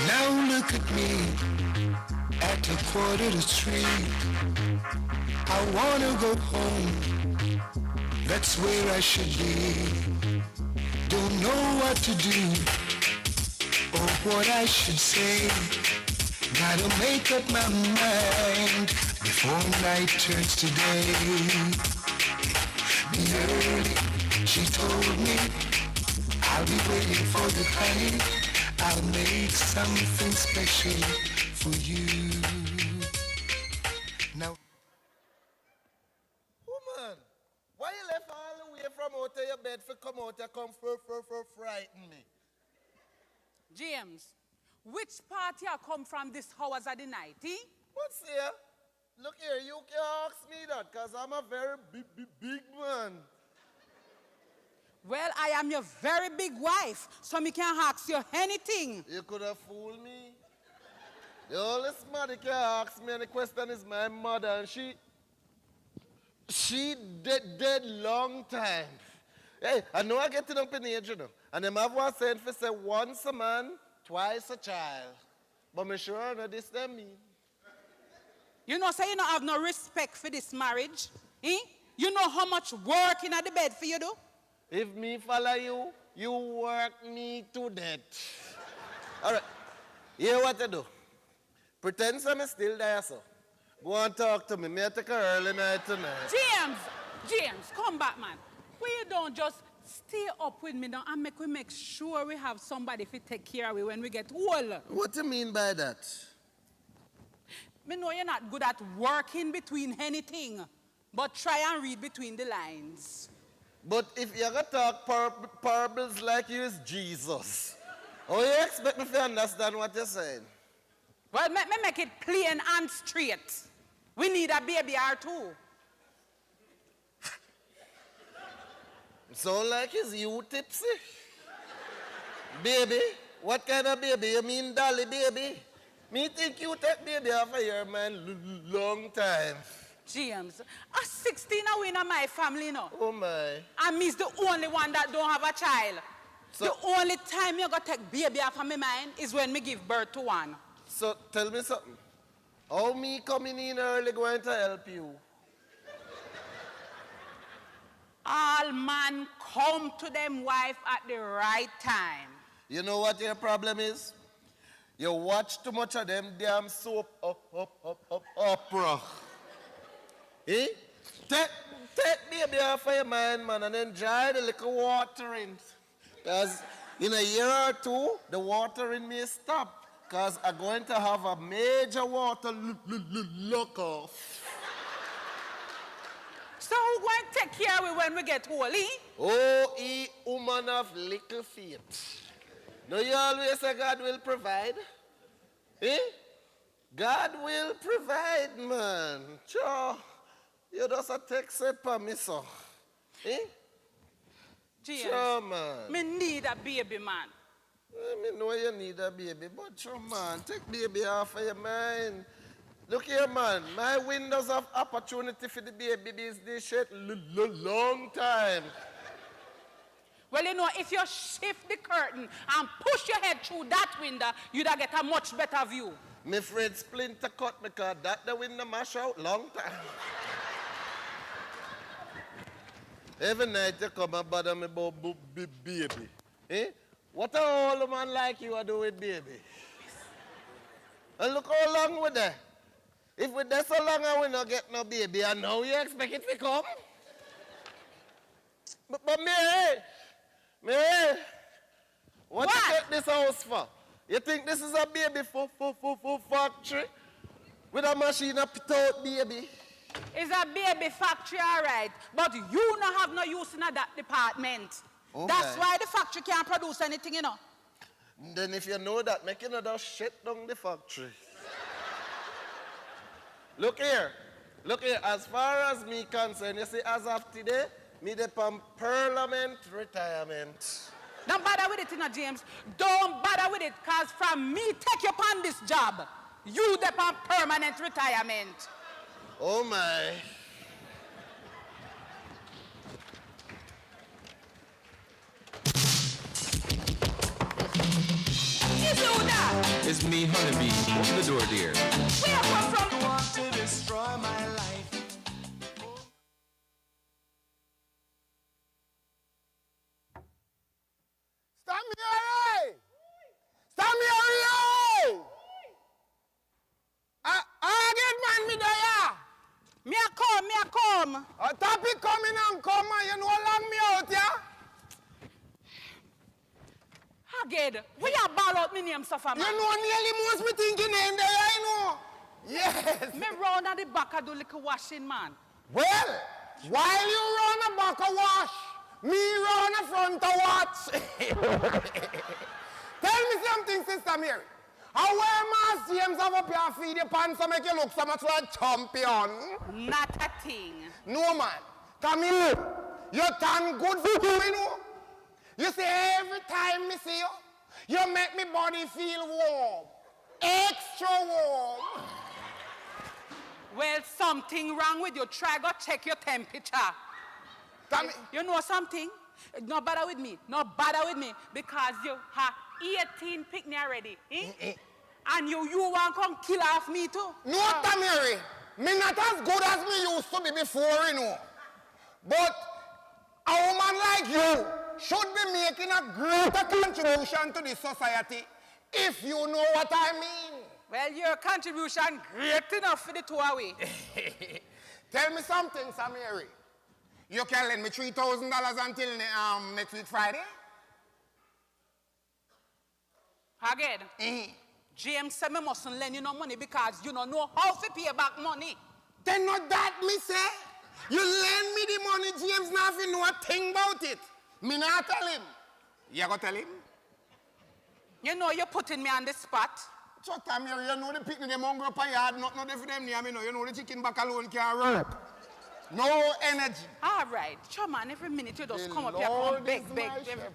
Now look at me at 2:45. I wanna go home, that's where I should be. Don't know what to do or what I should say. Gotta make up my mind before night turns to day. Be early, she told me, I'll be waiting for the honey. I'll make something special for you. Now, Woman, why you left all the way from out of your bed for come out and come for frighten me? James, which party I come from this hours of the night, eh? What's here? Look here, you can ask me that because I'm a very big man. Well, I am your very big wife, so me can ask you anything. You could have fooled me. The only somebody can ask me any question is my mother, and she dead long time. Hey, I know I getting up in age, you know. And them have one saying for say once a man, twice a child. But me sure know this them mean. You know, say you don't have no respect for this marriage, eh? You know how much work in the bed for you do? If me follow you, you work me to death. All right, hear what you do. Pretend I'm still there, so. Go and talk to me. May I take a early night tonight? James, come back, man. Why you don't just stay up with me now and make sure we have somebody to take care of we when we get old? What do you mean by that? Me know you're not good at working between anything, but try and read between the lines. But if you're going to talk parables like you is Jesus, how you expect me to understand what you're saying? Well, me make it plain and straight. We need a baby or two. Sound like is you tipsy? Baby? What kind of baby? You mean dolly baby? Me think you take baby off of your man long time. James, a 16 away in my family now. Oh my. And me's the only one that don't have a child. So, the only time you're going to take baby off of my mind is when me give birth to one. So tell me something. How me coming in early going to help you? All man come to them wife at the right time. You know what your problem is? You watch too much of them damn soap opera. Eh? Take baby off of your mind, man, and enjoy the little watering. Because in a year or two, the watering may stop. Because I'm going to have a major water look off. So who going to take care of it when we get old, eh? Oh, woman of little faith. No, you always say God will provide. Eh? God will provide, man. Sure. You just a text it for me, so. Eh? James, sure, man. me need a baby, man. I know you need a baby, but sure, man, take baby off of your mind. Look here, man, my windows of opportunity for the baby business shit long time. Well, you know, if you shift the curtain and push your head through that window, you'd get a much better view. My friend Splinter cut me because that the window mash out long time. Every night you come and bother me about baby. Eh? What a old man like you are doing with baby? And look how long we're there. If we're there so long and we not get no baby, and now you expect it to come? But Mary, what you take this house for? You think this is a baby for factory? With a machine to put out baby? It's a baby factory, all right. But you don't have no use in that department. Okay. That's why the factory can't produce anything, you know. Then if you know that, make another shut down the factory. Look here, as far as me concerned, you see, as of today, me depend parliament retirement. Don't bother with it, you know, James. Don't bother with it, because from me take you upon this job, you depend permanent retirement. Oh my. You do that. It's me, Honeybee. Open the door, dear. Where you come from? Want to destroy my life. Stand me here! Stand me here! Again, man, me there! Me a come. A topic coming and come, man. You know how long me out, yeah? Again, we a ball out me name suffer, man. You know nearly most me thinking name there, you know. Yes. Me round at the back I do little washing, man. Well, while you run a back a wash, me run a front a watch. Tell me something, Sister Mary. How wear Mass James have up your feet, your pants, and make you look so much like champion? Not a thing. No, man. Come here. You turn good for you, you know. You see, every time me see you, you make me body feel warm. Extra warm. Well, something wrong with you. Try go check your temperature. Come You know something? No bother with me. No bother with me. Because you have 18 picnic already. Eh? And you want to come kill off me too? No, Tamiri. Me not as good as me used to be before, you know. But a woman like you should be making a greater contribution to the society, if you know what I mean. Well, your contribution great enough for the two away. Tell me something, Samiri. You can lend me $3,000 until next week Friday? Again, James said me mustn't lend you no money because you don't know how to pay back money. Then not that me say. You lend me the money, James nothing know a thing about it. Me not tell him. You go tell him? You know you're putting me on the spot. So Tamir, you know the picnic them hungry up a yard, not for them near me, no. You know the chicken back alone can't work. No energy. All right. Sure, man, every minute you just The come up here, Lord come beg. is my shepherd.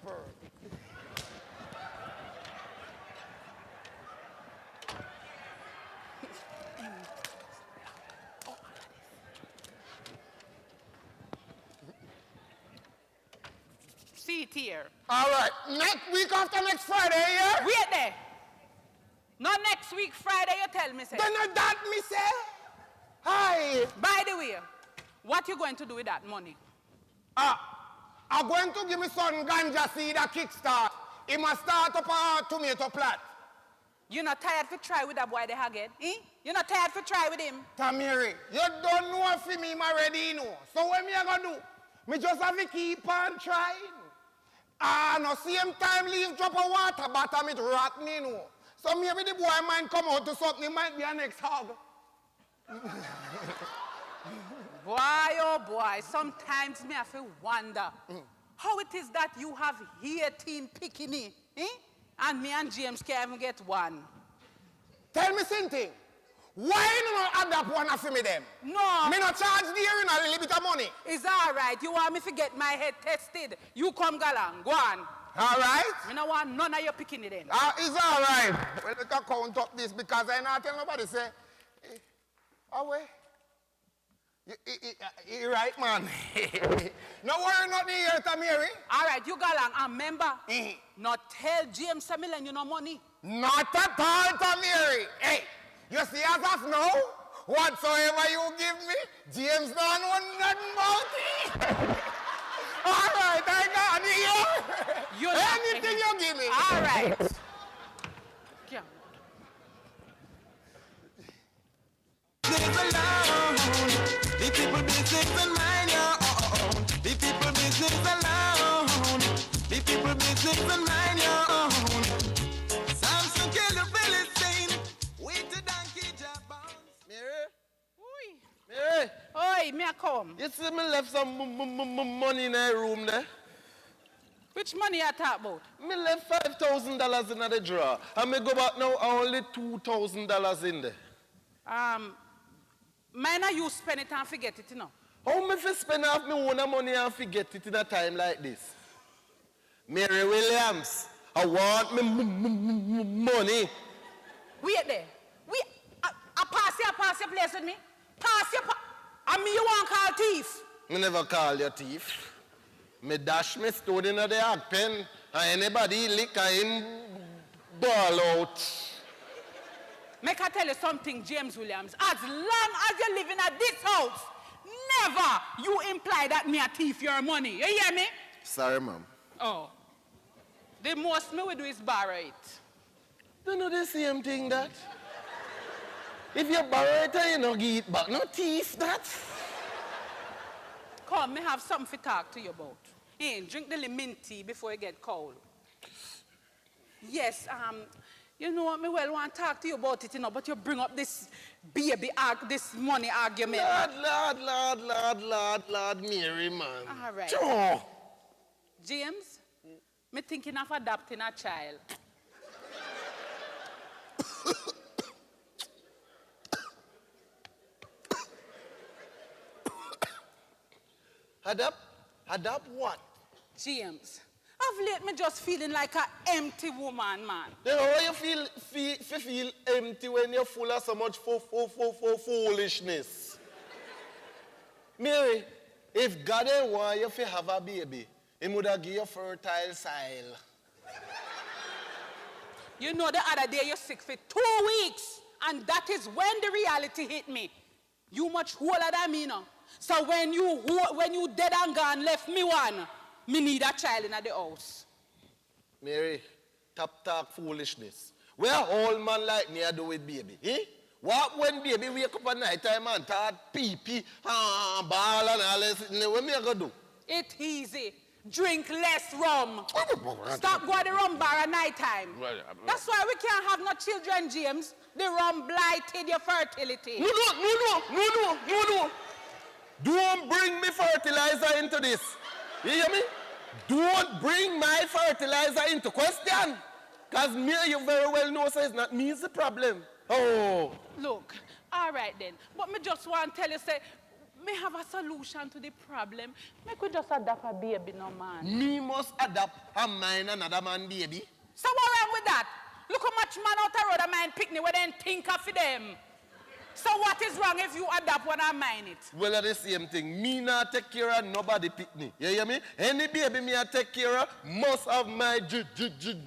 See it here. All right, next week after next Friday, yeah? Wait there. Not next week, Friday, you tell me, say. Then not that me say. Hi. By the way, what you going to do with that money? I'm going to give me son ganja seed a kickstart. He must start up a tomato plant. You not tired to try with that boy they again? Eh? You not tired to try with him? Tamiri, you don't know if me already, you know. So what me I gonna do? Me just have to keep on trying. No same time leave drop of water, but I'm it rotten, you know. So maybe the boy might come out to something, might be a next hug. Boy, oh boy, sometimes me have to wonder how it is that you have 18 picking eh? And me and James can't even get one. Tell me something. Why you not add up one for me them? No. Me not charge there in a little bit of money. It's all right. You want me to get my head tested. You come galang. Go on. All right? Me no want none of your picking it then. It's all right. Well, we can count up this because I not tell nobody say, away. You right, man. No worry, not here, Tamiri. All right, you galang. And remember, not tell James Samillen you no money. Not at all, Tamiri. Hey, you see as of now, whatsoever you give me, James don't know nothing about it. All right, I got you. Anything you give me. All right. Yeah. The people business and mind your own. The people business alone. The people business and mind your own. Samson killed the Philistine with the donkey jab bounce. Mary? Oi. Mary? Oi, me a come. You see me left some money in the room there? Which money you talk about? Me left $5,000 in the drawer. And me go back now, only $2,000 in there. Mine you spend it and forget it, you know. How me fi spend off me own money and forget it in a time like this? Mary Williams, I want me money. Wait there. I pass your place with me. Pass your I mean you want to call thief? Me never call you thief. Me dash me stone in the hog pen and anybody lick and him ball out. Make I tell you something, James Williams. As long as you're living at this house, never you imply that me a thief your money. You hear me? Sorry, ma'am. Oh. The most me will do is borrow it. Don't know the same thing that. If you borrow it, you know, give it back. No thief that. Come, me have something to talk to you about. Hey, drink the lemon tea before you get cold. Yes, you know what, me well want to talk to you about it, you know, but you bring up this baby, this money argument. Lord, Mary, man. All right. Sure. James, me thinking of adopting a child. Adopt what? James, of late me just feeling like an empty woman, man. You know how you feel empty when you're full of so much foolishness? Mary, if God didn't want you to have a baby, he would have given you fertile soil. You know the other day you're sick for 2 weeks, and that is when the reality hit me. You much older than me now. So when you dead and gone, left me one, me need a child in the house. Mary, talk foolishness. Where old man like me I do with baby? Eh? What when baby wake up at night time and start pee, ball and all this, what me I go do? It's easy. Drink less rum. Stop going to the rum bar at night time. That's why we can't have no children, James. The rum blighted your fertility. No. Don't bring me fertilizer into this. You hear me? Don't bring my fertilizer into question. Because me, you very well know, so it's not me, it's the problem. Oh. Look, all right then. But me just want to tell you, say, me have a solution to the problem. Me could just adopt a baby, no man. Me must adopt a mine another man baby. So what wrong with that? Look how much man out the road a mine picnic where they think of them. So what is wrong if you adopt one and mine it? Well, it's the same thing. Me not take care of nobody picnic. You hear me? Any baby me I take care of must have my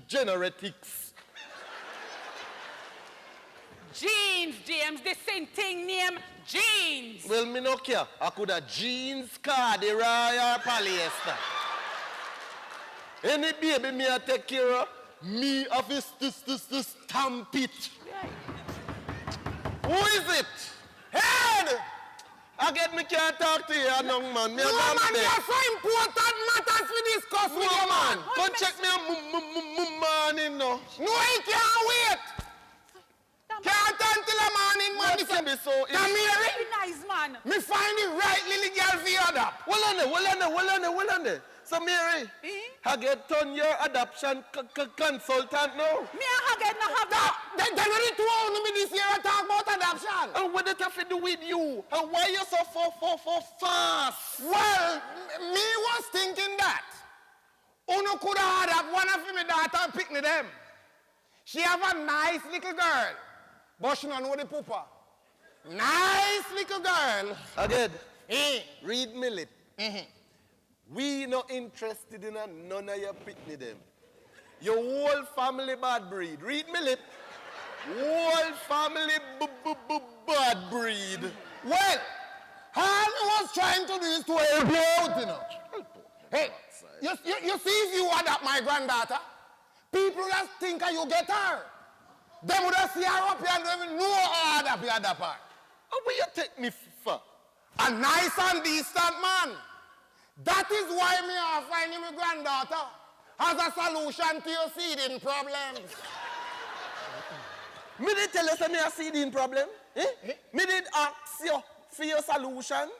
genetics. Jeans, James. This same thing named jeans. Well, me no care. I could have jeans, cardi, or polyester. Any baby me I take care of, me have to stamp it. Who is it? Head! Again, me can't talk to you, young man. Me no, man, there are so important matters we discuss with you, man. Come check me morning now. No, he can't wait. Can't until the morning, man. Can be so Come here, Very nice, man. me find the right little girl for you adopt. Well on there. So, Mary, I get on your adoption consultant now. Me and Haggard not have that. Then only 2 hours me this year I talk about adoption. And what does that have to do with you? And why you so fast? Well, me was thinking that Uno could have adopt one of my daughter and pick me them. She have a nice little girl, but she don't know the pooper. Nice little girl. Again, read me lip. We not interested in none of your picnic them. Your whole family bad breed. Read me lip. Whole family bad breed. Well, all I was trying to do is to help you out, you know. Hey, you see if you adopt my granddaughter, people just think you get her. They would have see her up here and don't even know how to adopt her. How will you take me for? A nice and decent man. That is why me are finding my granddaughter as a solution to your seeding problems. Me did tell you that me a seeding problem? Me did ask you for your solution?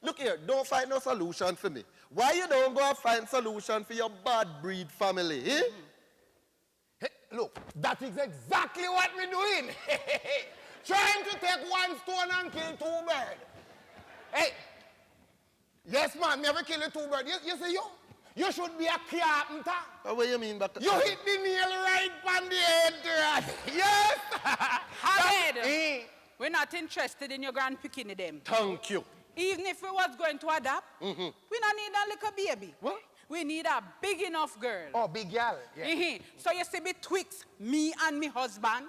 Look here, don't find no solution for me. Why you don't go and find solution for your bad breed family? Hey, look, that is exactly what we're doing. Trying to take 1 stone and kill 2 birds. Hey, yes, man, never kill 2 birds. You see, you should be a carpenter. What do you mean by that? You hit the nail right on the head. Yes. Haggard, we're not interested in your grandpicking them. Thank you. Even if we was going to adopt, we don't need a little baby. What? We need a big enough girl. Oh, big girl. Yeah. So you see betwixt me and my husband,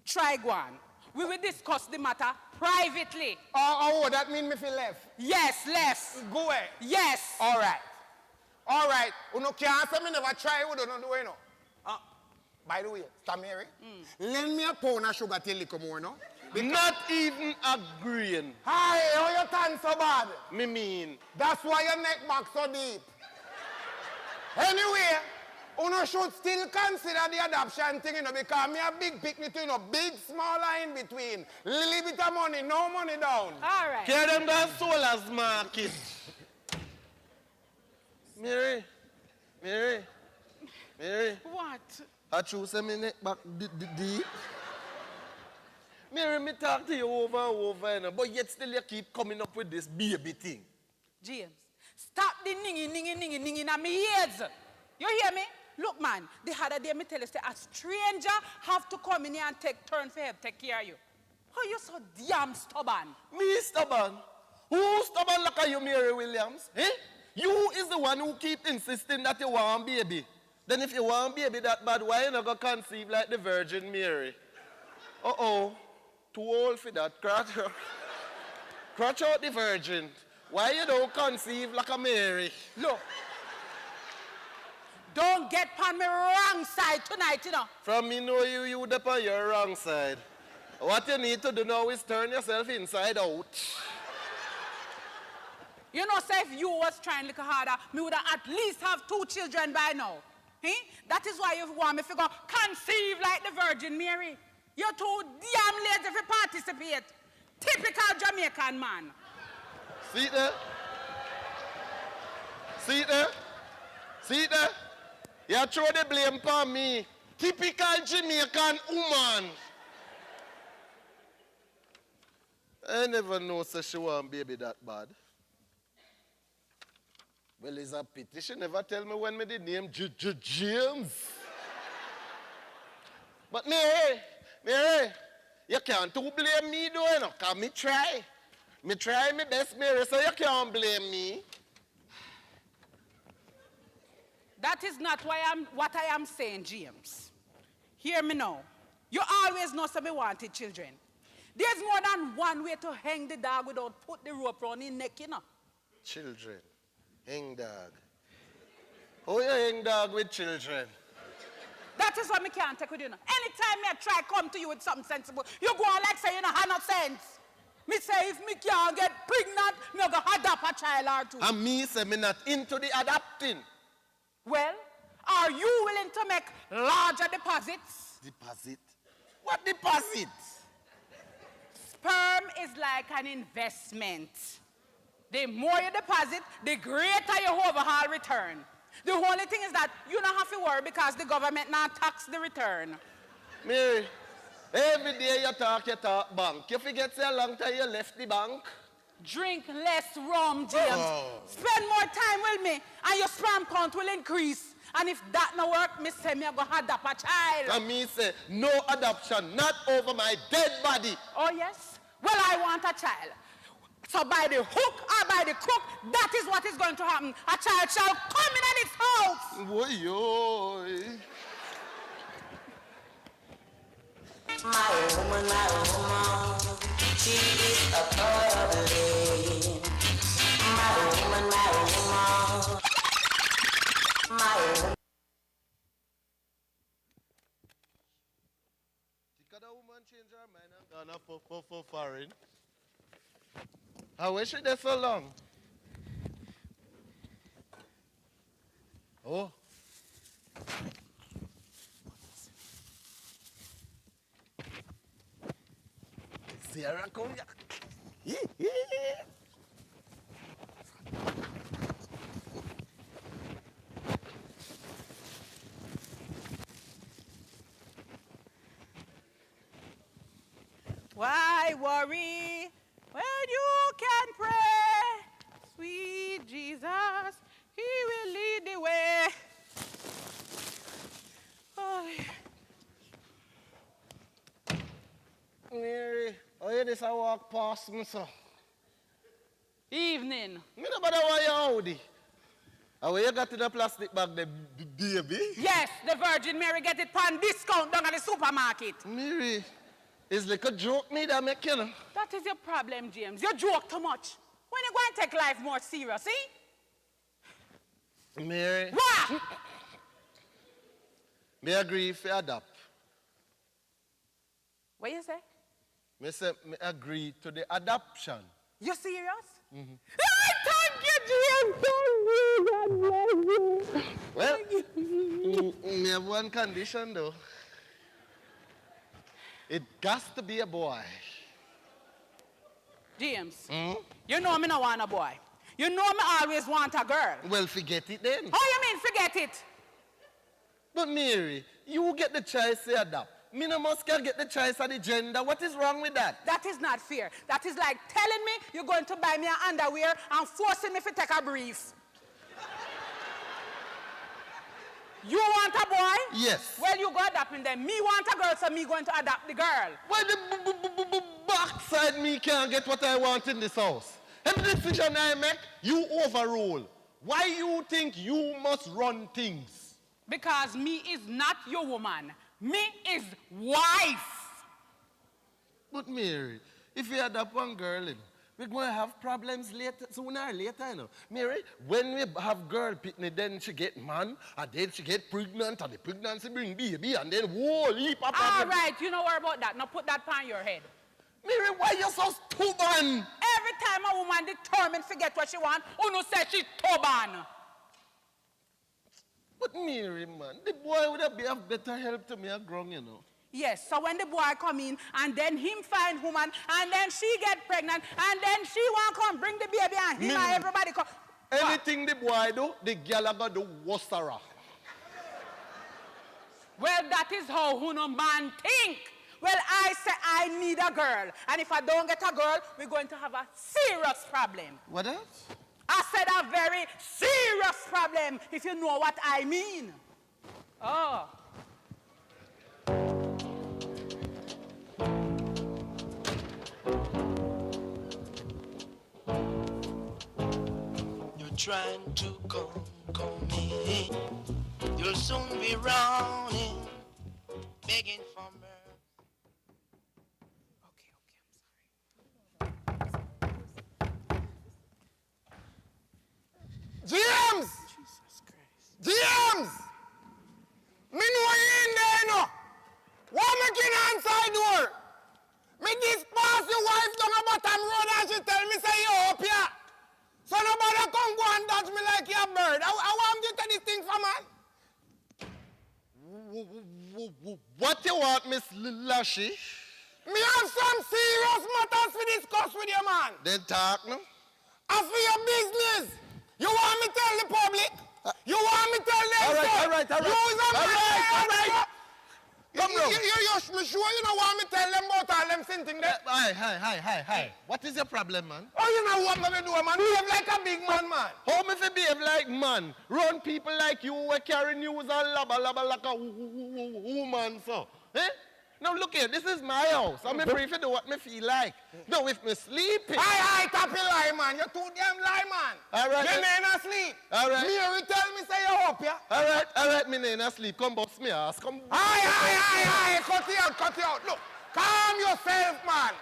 Try go on. We will discuss the matter privately. Oh, that mean me feel left? Yes, less. Go away. Yes. All right. All right. You know, can't say me never try it, don't do it, no. By the way, Stamary, lend me a pound of sugar till you come more, no? Not even agreeing. Hi, how you turn so bad? Me mean. That's why your neck back so deep. Anyway, you should still consider the adoption thing, you know, because me a big picnic, you know, big, smaller in between. Little bit of money, no money down. All right. Carry them down Solar's market. Mary. What? I choose a minute back deep. Mary, me talk to you over and over, you know, but yet still you keep coming up with this baby thing. James, stop the ninging in my ears. You hear me? Look, man, the other day me tell you, say, a stranger have to come in here and take turn for help, take care of you. How you so damn stubborn? Me stubborn? Who stubborn like you, Mary Williams? Eh? You is the one who keep insisting that you want baby. Then if you want baby that bad, why you not go conceive like the Virgin Mary? Uh-oh. Too old for that. Crutch out the Virgin. Why you don't conceive like a Mary? Look. Don't get on my wrong side tonight, you know. From me know you up on your wrong side. What you need to do now is turn yourself inside out. You know, say if you was trying a little harder, me would at least have 2 children by now. Eh? That is why you want me to go conceive like the Virgin Mary. You're too damn lazy to participate. Typical Jamaican man. See it there? See it there? See it there? You throw the blame on me. Typical Jamaican woman. I never know so she want baby that bad. Well, it's a pity. She never tell me when me the name James. But Mary, you can't too blame me though, you know, because me try. Me try my best, Mary, so you can't blame me. That is not what I am saying, James. Hear me now. You always know somebody wanted children. There's more than one way to hang the dog without put the rope around his neck, you know. Children. Hang dog. How you hang dog with children? That is what me can't take with you now. Anytime me I try come to you with something sensible, you go on like say you know have no sense. Me say if me can't get pregnant, me go adopt a child or two. And me say me not into the adopting. Well, are you willing to make larger deposits? Deposit? What deposit? Sperm is like an investment. The more you deposit, the greater your overall return. The only thing is that you don't have to worry because the government now tax the return. Mary, every day you talk bank. You forget how long time you left the bank? Drink less rum, James. Oh. Spend more time with me and your sperm count will increase. And if that no work, me say me I go adopt a child. And me say, no adoption, not over my dead body. Oh yes? Well, I want a child. So by the hook or by the crook, that is what is going to happen. A child shall come in at its house. Oy. My woman, she is a problem. My woman, my woman. Because the woman change her mind and gone up for foreign. I wish it there so long. Oh. Sarah, come here. Why worry when you can pray? Sweet Jesus, he will lead the way. Oh. Mary, how you this I walk past me, so? Evening. Me no bother why you howdy. And when you got to the plastic bag, the baby? Yes, the Virgin Mary get it on discount down at the supermarket. Mary, It's like a joke me that make you know. That is your problem, James. You joke too much. When you going to take life more serious, see? Mary. What? Me agree if you adapt. What you say? Me say me agree to the adoption. You serious? Mm-hmm. Thank you, James. Well, me have one condition though. It got to be a boy. James, you know me no want a boy. You know me always want a girl. Well, forget it then. How you mean forget it? But Mary, you get the choice to adopt. Me no must get the choice of the gender. What is wrong with that? That is not fair. That is like telling me you're going to buy me an underwear and forcing me to take a brief. You want a boy? Yes. Well, you go adopting them. Me want a girl, so me going to adopt the girl. Well, the backside me can't get what I want in this house. Every decision I make, you overrule. Why you think you must run things? Because me is not your woman. Me is wife. But Mary, if you adopt one girl, we're going to have problems later, sooner or later, you know. Mary, when we have girl picnic, then she get man, and then she get pregnant, and the pregnancy bring baby, and then whole heap of All problems. right, you know what about that. Now put that on your head. Mary, why you so stubborn? Every time a woman determined to get what she want, Uno says she's stubborn. But Mary, man, the boy would have been of better help to me grown, you know. Yes, so when the boy come in, and then him find woman, and then she get pregnant, and then she want come bring the baby, and him and everybody come. Anything the boy do, the girl are going to do Wassara. Well, that is how Uno man think. Well, I say I need a girl, and if I don't get a girl, we're going to have a serious problem. What else? I said a very serious problem, if you know what I mean. Oh. You're trying to call me. You'll soon be rounding, begging for mercy. Okay, I'm sorry. James! Jesus Christ. James! Me know you in there, no. What making outside door? Me just pass your wife down a bottom road and she tell me say you up here. So nobody come go and dodge me like you're a bird. I want you to this thing for man. What you want, Miss Lashy? Me have some serious matters to discuss with you, man. Then talk, no? As for your business, you want me tell the public? You want me tell them? All right. You is a man. All right. Come round. You me sure you don't want me tell them about all them sin thing there? Hi. What is your problem, man? Oh, you know what me do, man? Behave like a big man, man. How me fi behave like man? Run people like you who carry news and labba like a woman, so. Eh? Now look here, this is my house. I'm free to do what me feel like. Now if me sleeping. Aye, top you lie, man. You too damn lie, man. All right. You ain't asleep. All right. Mary tell me say you up, yeah? All right, me ain't asleep. Come bust me ass. Come. Aye. Cut it out. Look, calm yourself, man.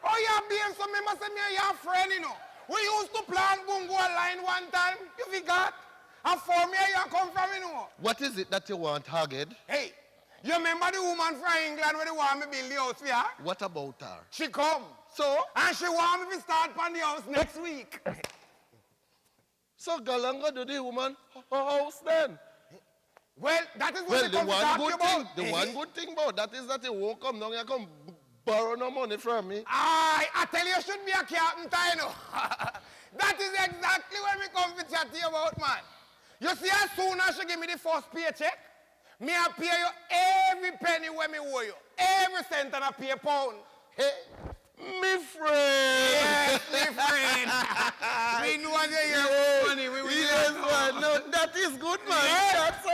Oh, you're being so me must say me your friend, you know. We used to plant bungo line one time. You forgot? And for me, you come from, you know. What is it that you want, Haggard? Hey, you remember the woman from England when they want me build the house for her? What about her? She come. So? And she want me to start on the house next week. So Galanga do the woman house then? Well, that is what Well, the one good thing about that is that you won't come down and come borrow no money from me. I tell you should be a carpenter, you know. That is exactly what me come to chat to you about, man. You see, as soon as she give me the first paycheck, me I pay you every penny when me owe you. Every cent and I pay a pound. Hey. Me friend. Yes, me friend. We know what you hear money. Yes, man. No, that is good, man. Yes. That's all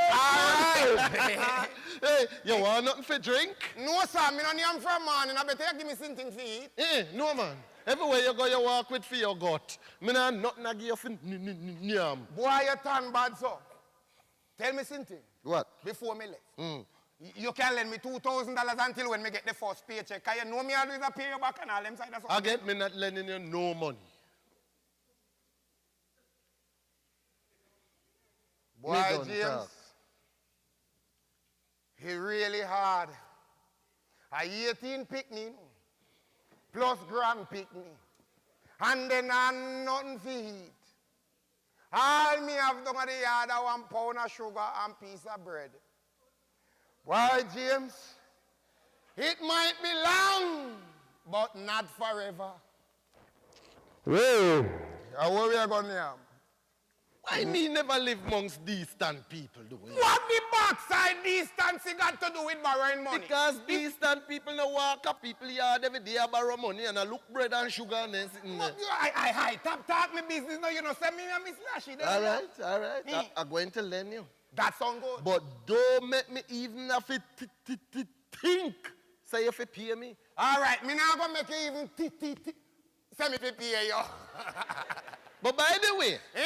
right. Hey, you want nothing for drink? No, sir. Me no need from morning. I better you give me something to eat. No, man. Everywhere you go, you walk with for your gut. Me nah nothing to give you for nyam. Boy, you turn bad, so. Tell me something. What? Before me left. You can lend me $2,000 until when me get the first paycheck. Because you know me always pay you back and all them side of something. Again, me not lending you no money. Boy, don't James, talk. he really hard. A 18 picnic, plus grand picnic. And then nothing to eat. All me have done at the yard are 1 pound of sugar and piece of bread. Boy, James, it might be long, but not forever. Well, How we are going now? why me never live amongst distant people doing? What the backside distance got to do with borrowing money? Because distant people no walk up people yard every day borrow money and I look bread and sugar and then sitting there. I talk me business now, you know, send me a Miss Lashy. All right. I'm going to lend you. That sound good. But don't make me even have to think. Say if you pay me. All right, me now gonna make you even send me to pay you. But by the way, Eh?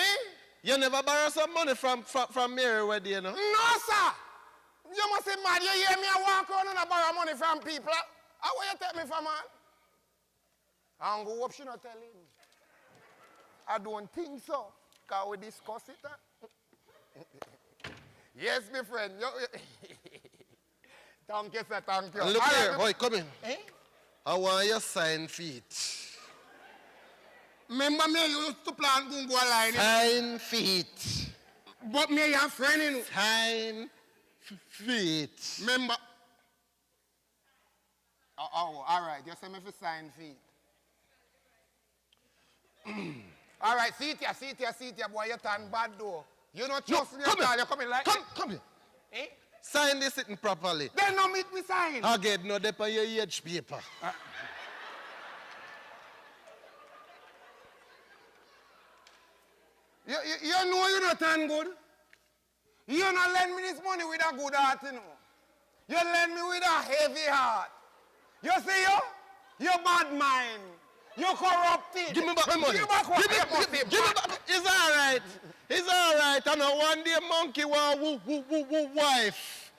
you never borrow some money from Mary where you know? No, sir. You must be mad. You hear me I walk around and I borrow money from people. How will you take me for, man? I don't go up, she not telling me. I don't think so. Can we discuss it? Yes, my friend. Thank you, sir. Thank you. And look All here, right, boy, come in. Eh? I want your sign feet. Remember me, you used to plan to go line. Sign feet. But me, your friend, you know. Sign feet. Remember. Oh, all right. You send me for sign feet. All right, see it, boy. You turn bad though. You don't trust me at all. You coming like Come here. Eh? Sign this sitting properly. Then no meet me sign. Again, no dep on your age paper. You know you not turn good. You not lend me this money with a good heart, you know. You lend me with a heavy heart. You see you? You bad mind. You corrupted. Give me back my money. Give me back what you must Give me say. back. It's all right. It's all right. I know one day monkey want wife.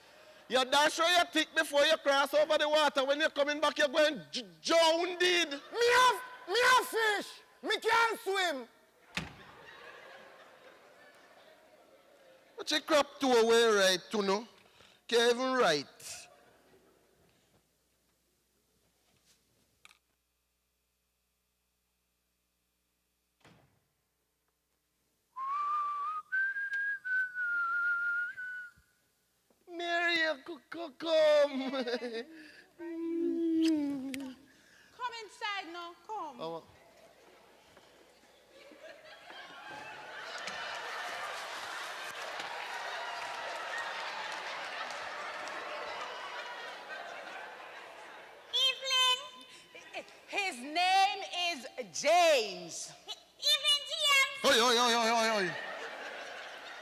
You dash or you tick before you cross over the water. When you're coming back, you're going drowned. Me have fish. Me can't swim. But you crop to away right to no. Can't even right. Mary, come. Come inside now, come. Oh. His name is James. Oi.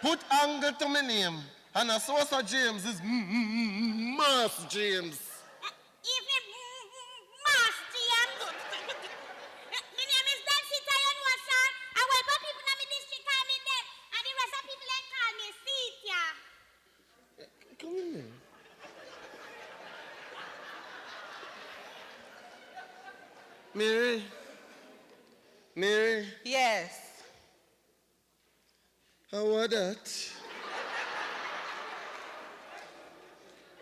Put angle to my name. And a source of James is Mass James. Come in there. Mary, Yes. how was that?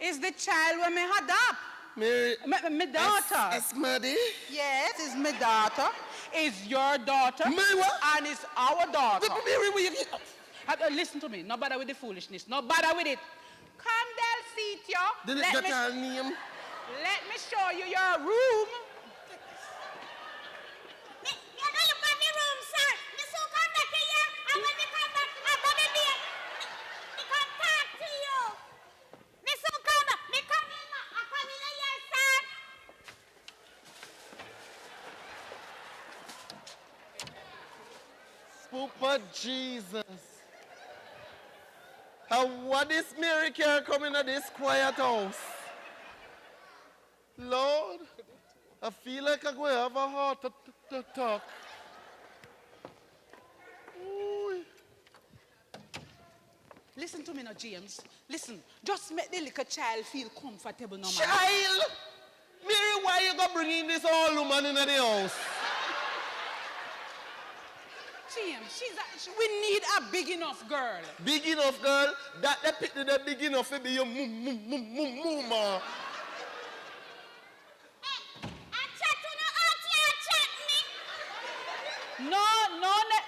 Is the child when me had up? Mary, My daughter. That's Maddie. Yes, it's my daughter. It's your daughter. My what? And it's our daughter. Mary, will you... Listen to me. No bother with the foolishness. No bother with it. Come, Delcitio. Did it get her name? Let me show you your room. Papa Jesus. How what is Mary can come into this quiet house? Lord, I feel like I'm going to have a heart attack. Ooh. Listen to me now, James. Listen, just make the little child feel comfortable now, man. Child! Mary, why you gonna bring in this old woman into the house? James, we need a big enough girl. Big enough girl? That the picture the big enough to be your mama.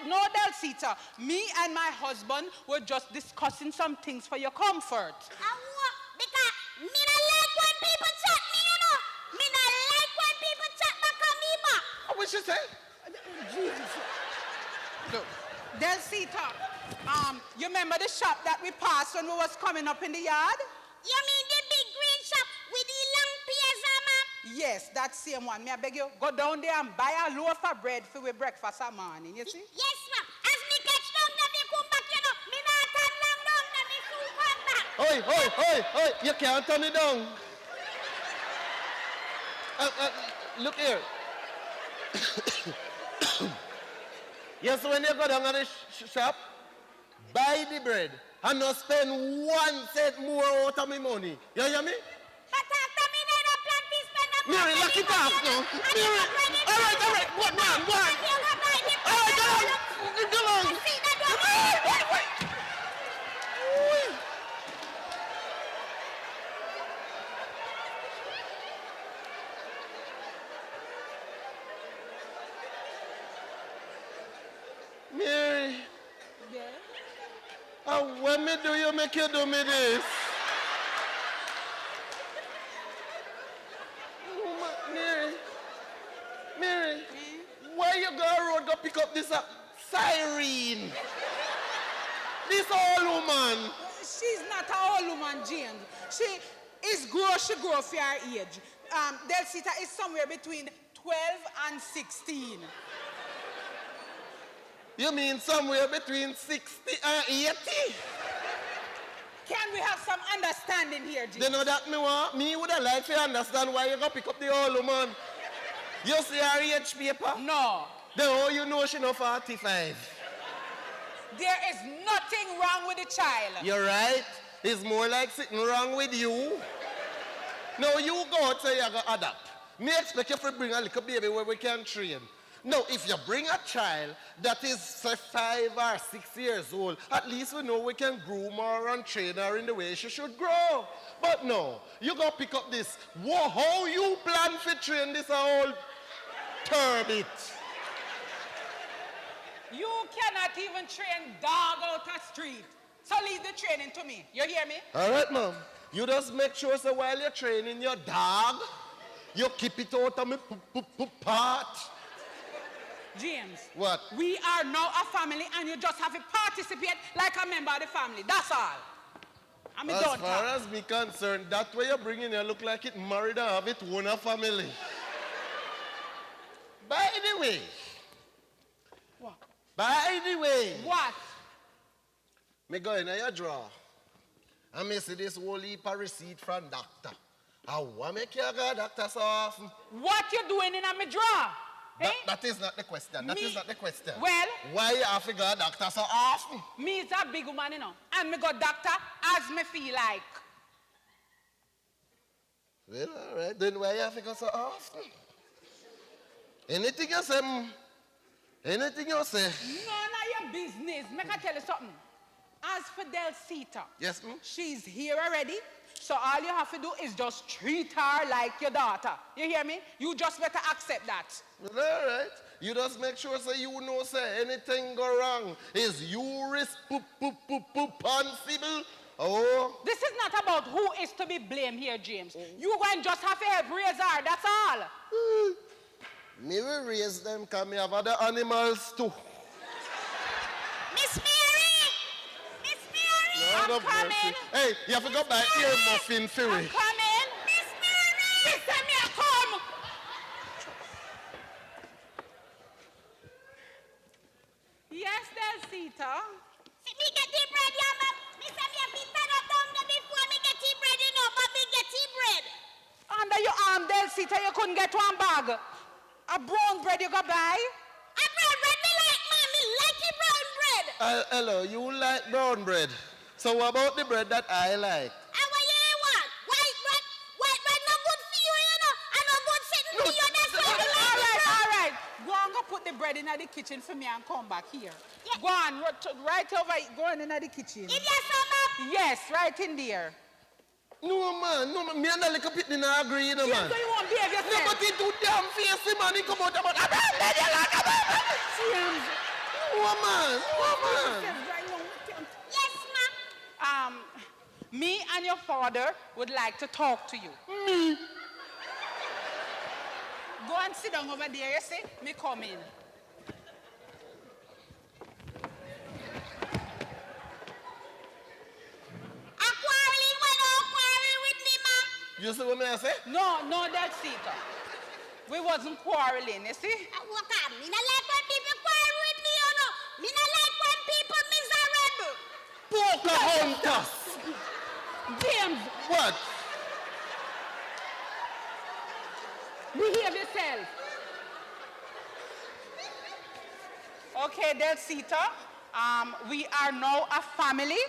No, Delsita. Me and my husband were just discussing some things for your comfort. Because me not like when people chat me, you know. Me not like when people chat back on me back. What she say? Look, Delsita, you remember the shop that we passed when we was coming up in the yard? You mean the big green shop with the long pears, ma'am? Yes, that same one. May I beg you, go down there and buy a loaf of bread for we breakfast this morning, you see? Yes, ma'am. As me catch down, then me come back, you know. Me not turn long down, then me soon come back. Oi, you can't turn it down. Look here. Yes, when you go down to the shop, buy the bread and not spend 1 cent more out of my money. You hear me? But after me, they don't plan to spend a Mary, lock it off now. Mary, all right. Go on. All right, go on. Wait. Mary. Yes. When me do you make you do me this? Mary, why you go road go pick up this siren? This old woman. She's not an old woman, James. She grow for her age. Delsita is somewhere between 12 and 16. You mean somewhere between 60 and 80? Can we have some understanding here, James? You know that me want? Me would have liked to understand why you go pick up the old woman. You see her age paper? No. Then how you know she not 45? There is nothing wrong with the child. You're right. It's more like sitting wrong with you. Now you go out say you go adapt. Me expect you to bring a little baby where we can train. Now, if you bring a child that is, say, 5 or 6 years old, at least we know we can groom her and train her in the way she should grow. But no, you go pick up this. How you plan to train this old turbit? You cannot even train dog out the street. So leave the training to me. You hear me? All right, ma'am. You just make sure so while you're training your dog, you keep it out of me part. James. What? We are now a family and you just have to participate like a member of the family. That's all. I mean, as far as me concerned, that way you're bringing you look like it married and have it own a family. By the way. What? By the way. What? Me go in your drawer. And me see this whole heap of receipt from doctor. I want make you go doctor so often. What you doing in my drawer? That is not the question. That is not the question. Well, why you have to go to doctor so often? Me is a big woman, you know. And me go doctor as me feel like. Well, all right. Then why you have to go so often? Anything you say? Anything you say? None of your business. Make I tell you something. As for Delsita, yes, ma'am. She's here already. So all you have to do is just treat her like your daughter. You hear me? You just better accept that. Well, all right. You just make sure so you know say anything go wrong is you responsible. Oh. This is not about who is to be blamed here, James. You go and just have to help raise her, that's all. Me will raise them because me have other animals too. Miss Mary! Miss Mary! I'm coming. Hey, you have to go back here, muffin fury. I'm coming. Miss Mary! Miss Mary, come! Yes, Delsita. See, me get tea bread, yeah, ma'am. Me say me have to turn up down there before me get tea bread, you know, but me get tea bread. Under your arm, Delsita, you couldn't get one bag. A brown bread you go buy? A brown bread me like, man. Me like the brown bread. Hello, you like brown bread? So what about the bread that I like? And what you want? White bread? White bread no good for you, you know. And no good sitting for you. That's why you All like it. right, all right. Go on, go put the bread in the kitchen for me and come back here. Yeah. Go on, right over, go on in the kitchen. If you some Yes, right in there. No, man. Me and the little pit didn't agree, you know, man. So you won't behave No, yourself. but he too damn fierce, man. He come out about, James. No, man. yes, ma'am. Me and your father would like to talk to you. Me. Go and sit down over there, you see? Me come in. A quarreling, why don't quarrel with me, ma'am? You see what I say? No, that's it. We wasn't quarreling, you see? What up? Me not like when people quarrel with me, you know. Me not like when people miserable. Pocahontas. James, What? behave yourself. Okay, Delsita, we are now a family,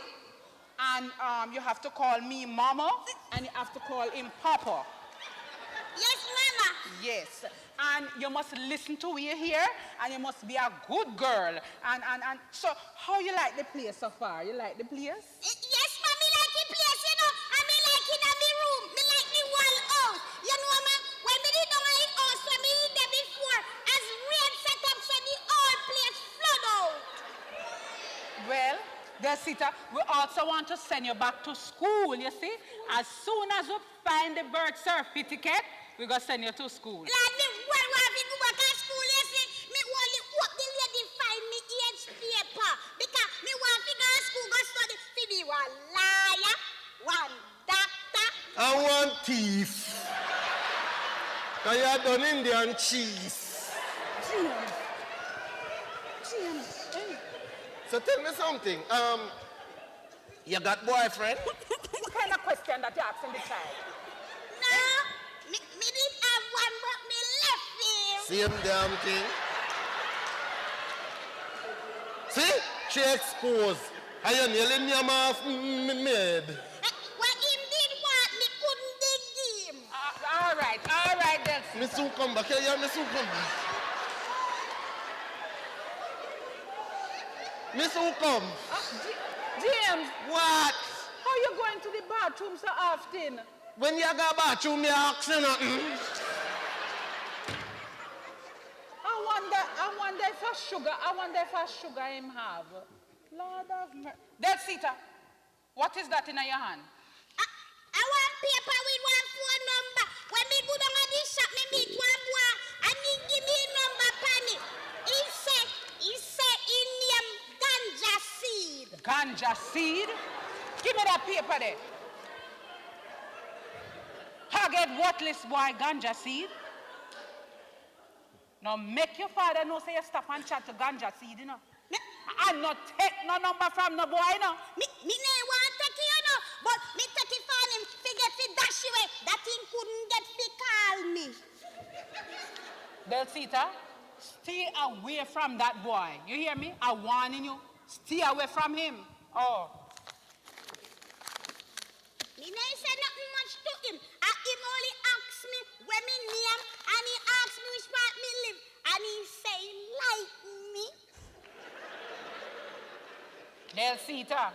and you have to call me Mama, and you have to call him Papa. Yes, mama. Yes, and you must listen to we here, and you must be a good girl. And so, how you like the place so far? You like the place? Yes, ma'am, me like the place, you know. And me like it in the room. Me like the whole house. You know, ma'am, when me did down in the house, when me did there before, as rain set up, so the whole place flood out. Well, Desita, we also want to send you back to school, you see? As soon as we find the birth certificate, we're going to send you to school. Like me, well, want to go back to school, you see? Me only hope the lady find me age paper. Because me want to go to school, go study. To be one liar, one doctor. I want thief. Cause you done Indian cheese. James, hey. So tell me something. You got boyfriend? What kind of question that you're asking the child? No, me didn't have one, but me left him. Same damn thing. See? She exposed. And you nearly name off maid. What him did want, me couldn't dig him. All right, Delcy. Me soon come back. Yeah, me soon come back. Me soon come. James, What? how you going to the bathroom so often? When you go bathroom, me ask you nothing. I wonder if a sugar him have. Lord of mercy. Delsita, what is that in your hand? I want paper with one phone number. When me go down at the shop, me meet one boy and he give me a number pan it. He said in name ganja seed. Ganja seed? Give me that paper there. Target worthless boy ganja seed. Now make your father know say you stop and chat to ganja seed, you know. And not take no number from no boy, you know. Me no want take it, you know. But me take it for him, figure fi dash away. That he couldn't get fi call me. Delsita, stay away from that boy. You hear me? I'm warning you. Stay away from him. Oh. Me no say nothing much to him. Him only ask me where me name and he ask me which part me live. And he say like me. Delsita,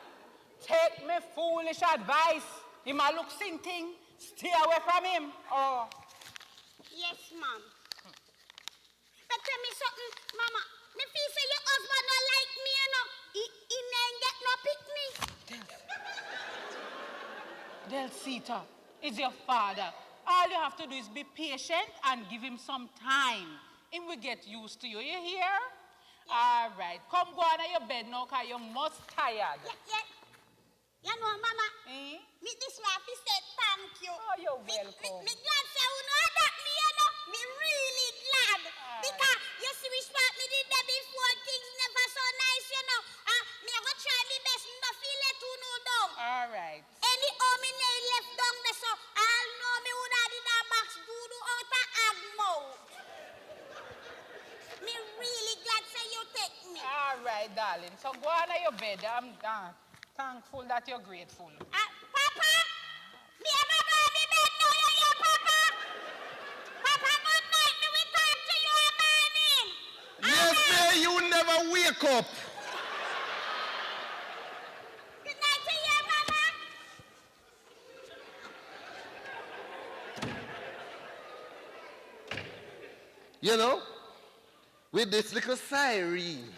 take me foolish advice. He might look thing. Stay away from him. Oh. Yes, ma'am. But tell me something, mama. Me feel say your husband don't like me, you know. He ain't get no pick me. Delsita is your father. All you have to do is be patient and give him some time. He will get used to you. You hear? All right. Come go on to your bed now because you're most tired. Yeah. You know, mama. Eh? Me this way I say thank you. Oh, you're welcome. Me glad say you know that me, you know. Me really glad. Because you see which part me did that before things never so nice, you know. Me I go try my best not feel let you know down. All right. Any me nail left down there so I'll know me would have did that box do out of agmo. Me really glad say you take me. All right, darling. So go on to your bed. Thankful that you're grateful. Papa! Me and my baby bed now, you hear, Papa? Papa, good night. Me will talk to you in the morning. Yes, man, you never wake up. Good night to you, Papa. You know, with this little siren,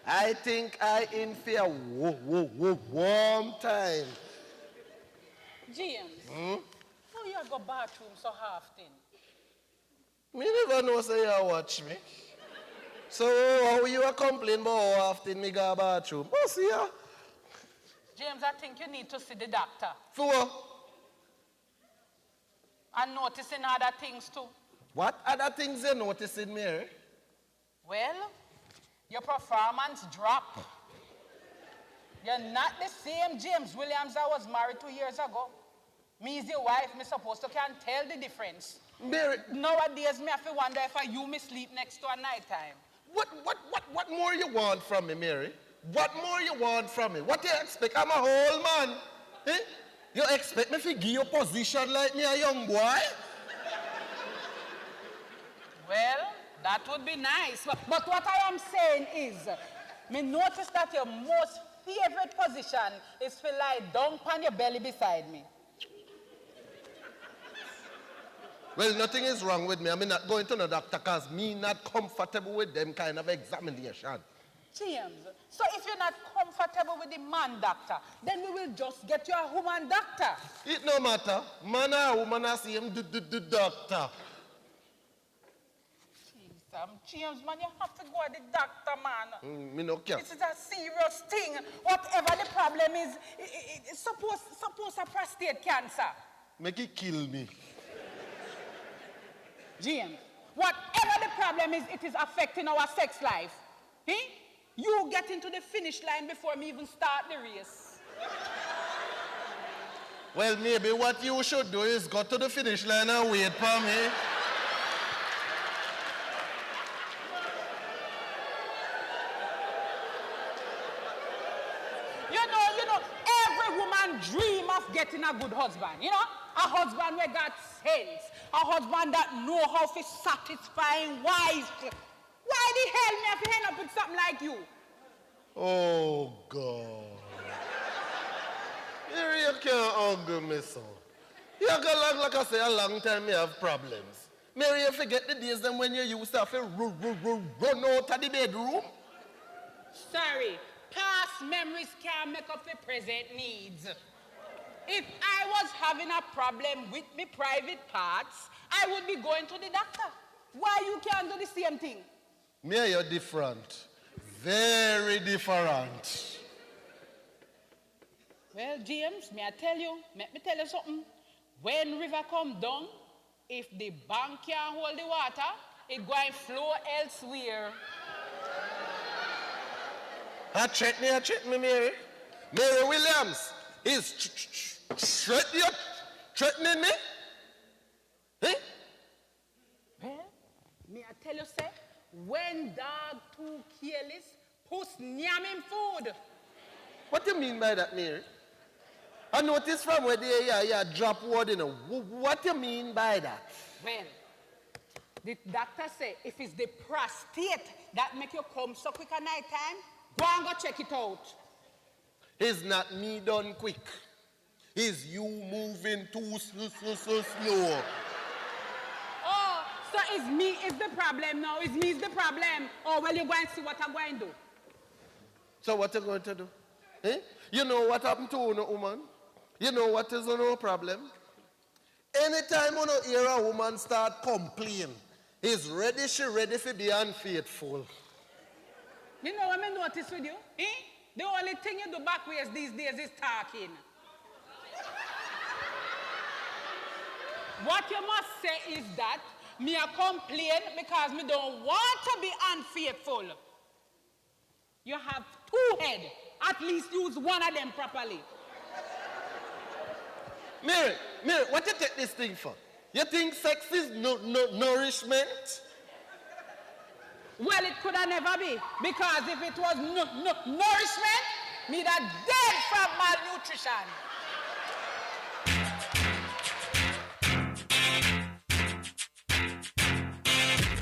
I think I in for a warm time. James, how you go bathroom so often? Me never know say you watch me. So how you a complain about how often me go bathroom? Oh, see ya. James, I think you need to see the doctor. For what? And noticing other things too. What other things you noticing, Mary? Well, your performance drop. You're not the same James Williams I was married 2 years ago. Me is your wife, me supposed to can tell the difference. Mary, Nowadays, me have to wonder if me sleep next to a night time. what more you want from me, Mary? What more you want from me? What you expect? I'm a whole man. Eh? You expect me to give you a position like me, a young boy? Well, that would be nice. But what I am saying is, me notice that your most favorite position is to lie down on your belly beside me. Well, nothing is wrong with me. I'm not going to the doctor because me not comfortable with them kind of examination. James, so if you're not comfortable with the man doctor, then we will just get you a woman doctor. It no matter. Man or woman, I see him the doctor. James, man, you have to go to the doctor, man. Me no care. This is a serious thing. Whatever the problem is, suppose a prostate cancer. Make it kill me. James, whatever the problem is, it is affecting our sex life. Eh? You get into the finish line before me even start the race. Well, maybe what you should do is go to the finish line and wait for me. You know, every woman dream of getting a good husband, you know? A husband who got sense, a husband that know how to satisfy wives. Why the hell me have to end up with something like you? Oh, God. You can't argue me, son. You got like I say, a long time me have problems. Mary, you forget the days then when you used to have to run out of the bedroom? Sorry, past memories can't make up the present needs. If I was having a problem with my private parts, I would be going to the doctor. Why you can't do the same thing? Me, you're different. Very different. Well, James, may I tell you, let me tell you something. When river come down, if the bank can't hold the water, it going to flow elsewhere. Check me, Mary. Mary Williams is threatening me? Eh? Well, may I tell you, sir, when dog too careless, puss nyam him food. What do you mean by that, Mary? I noticed from where they drop word, you know. What do you mean by that? Well, the doctor say if it's the prostate that make you come so quick at night time, go and go check it out. It's not me done quick. It's you moving too slow. Oh, so it's me is the problem now. It's me is the problem. Oh, well, you go and see what I'm going to do. So what you going to do? Eh? You know what happened to a woman? You know what is no problem? Anytime you hear a woman start complaining, she ready to be unfaithful. You know what I notice with you? Eh? The only thing you do backwards these days is talking. What you must say is that me a complain because me don't want to be unfaithful. You have two heads. At least use one of them properly. Mary, what you take this thing for? You think sex is nourishment? Well, it could have never be. Because if it was nourishment, Me that dead from malnutrition.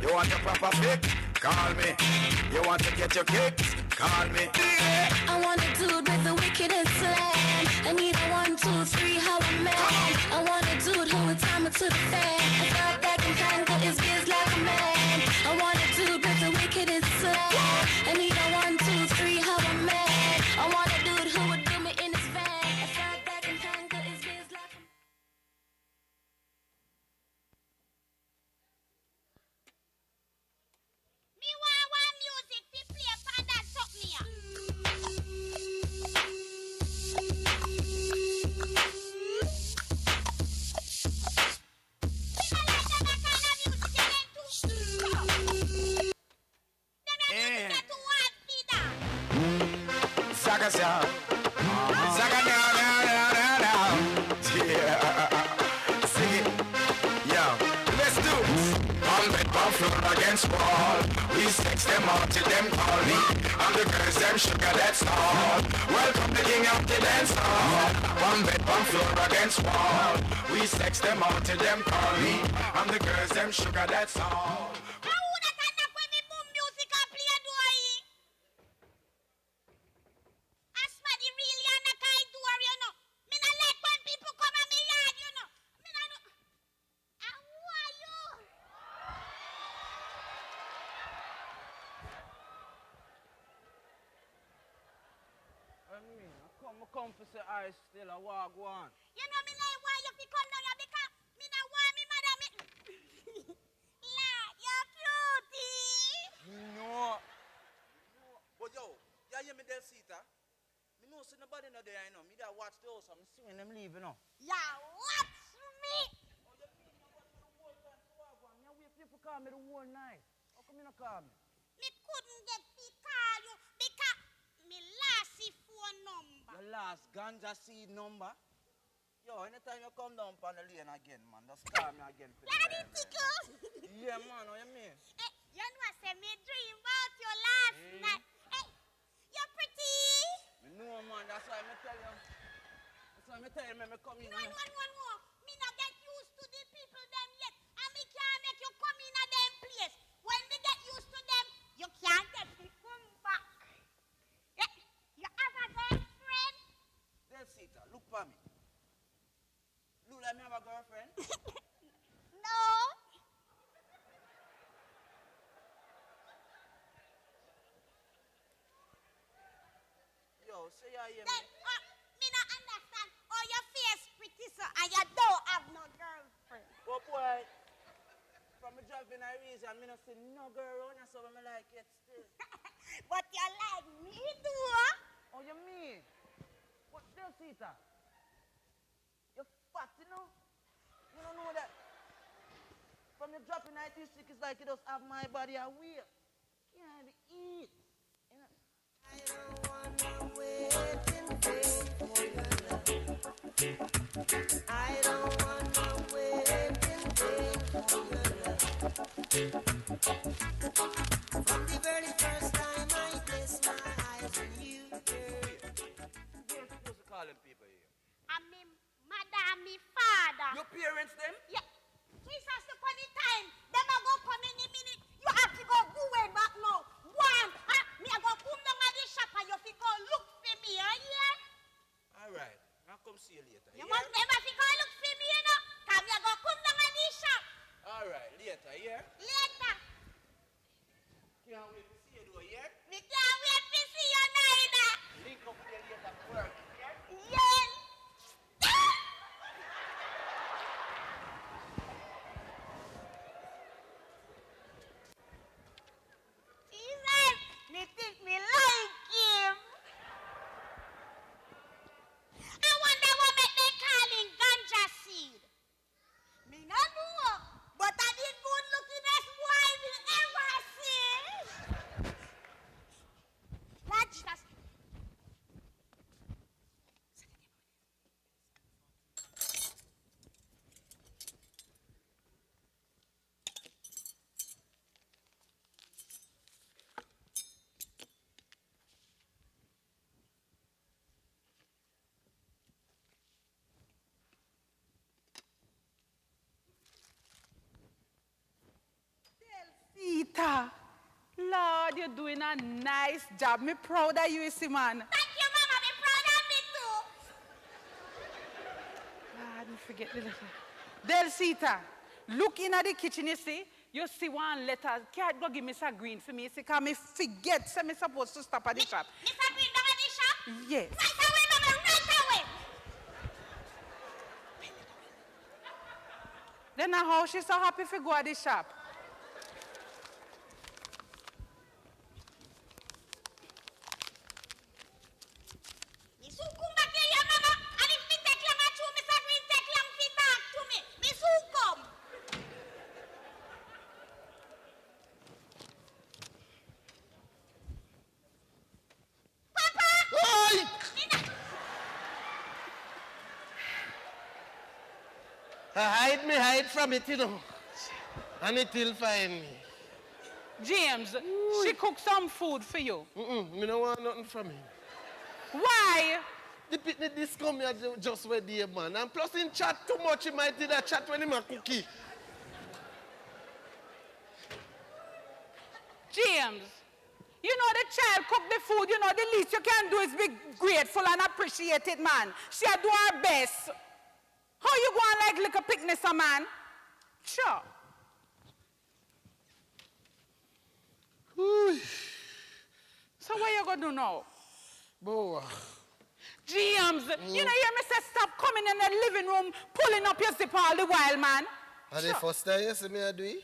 You want a proper fix? Call me. You want to get your kicks? Call me. I want a dude with the wickedest slang. I need a 1, 2, 3, how a man. I want a dude who would time it to the fan. I thought that can tangle his biz like a man. I want a dude with the wickedest slang. I need a 1, 2, 3, how a man. I want a dude who would do me in his van. I thought that can tangle his biz like a man. Me want music to play for that something here. Saga sound. Saga now. Yeah. Sing it. Yo, let's do this. On bed, on floor against wall. We sex them out till them call me. And the girls, them sugar, that's all. Welcome the king of the dance hall. On bed, on floor against wall. We sex them out till them call me. And the girls, them sugar, that's all. Come for say I still a walk one. You know me like why you fi come down here because me not want me mother me. Lad, you're cutie. No. But yo, you hear me there, Sita? Me know see nobody no there, you know. Me there watch the house, I'm seeing them leave, you know. Yeah, watch me. Oh, you mean you watch me the whole time to walk one? You wait people call me the whole night. How come you not call me? Me couldn't get to call you because me lost the phone number. Your last ganja seed number? Yo, anytime you come down on the lane again, man, just call me again. Daddy tickle. Yeah, man, what you mean? Hey, you know I said me dream about you last night. Hey, you're pretty. Me know, man, that's why I tell you. That's why I tell you, me come in. No. Me not get used to the people them yet. And me can't make you come in a them place. When me get used to them, you can't get me come back. Yeah, you have a girlfriend? Then, Sita, look for me. Look like me have a girlfriend? No. Yo, say you hear Then, me. me not understand. Oh, your face pretty so and you don't have no girlfriend. But boy, from me driving a reason, me not see no girl around you, so me like it still. But you like me too, Oh, you mean? What still, Sita? You're fat, you know? You don't know that? From the dropping 96, it's like you just have my body a weight. Can't eat. You know? I don't wanna wait in vain for your love. I don't wanna wait in vain for your love. From the very first time I placed my eyes on you, girl. You're supposed to call them people here. and me mother and me father. Your parents, them? Yeah. Jesus, the funny time. Them a go come in a minute. You have to go way back now. One, me a go come down at the shop and you have to go look for me, yeah? All right. I'll come see you later. You must never have to go look for me, you know? Come you go come down at the shop. All right. Later, yeah? Later. Can't wait to see you, though, yeah? Me can't wait to see you neither. Link up with you later at work, yeah? Yeah. Jesus, me think me like him. I wonder what make they call him ganja Sita, Lord, you're doing a nice job. Me proud of you, you see, man. Thank you, Mama. Me proud of me too. Lord, me forget the letter. Del Sita, look in at the kitchen, you see one letter. Can't go give me some green for me, you see, because me forget, so me supposed to stop at the shop. Mr. Green, down at the shop? Yes. Right away, Mama, right away. Then how she's so happy to go at the shop? Me so come back here, Mama. And if me take long at you, Mr. Green take long to talk to me. Me so come. Papa! Oi! Hide from it, you know. And it will find me. James, she cooked some food for you. Me don't want nothing from him. Why? The pitney this come here just where the man. And plus in chat too much, he might did a chat when he a cookie. James, you know the child cooked the food, you know the least you can do is be grateful and appreciate it, man. She do her best. How you going like little picnic, man? Sure. Ooh. So what you gonna do now? Boy. James, you know, hear me say stop coming in the living room, pulling up your zipper all the while, man. Are the first time you see me I do it?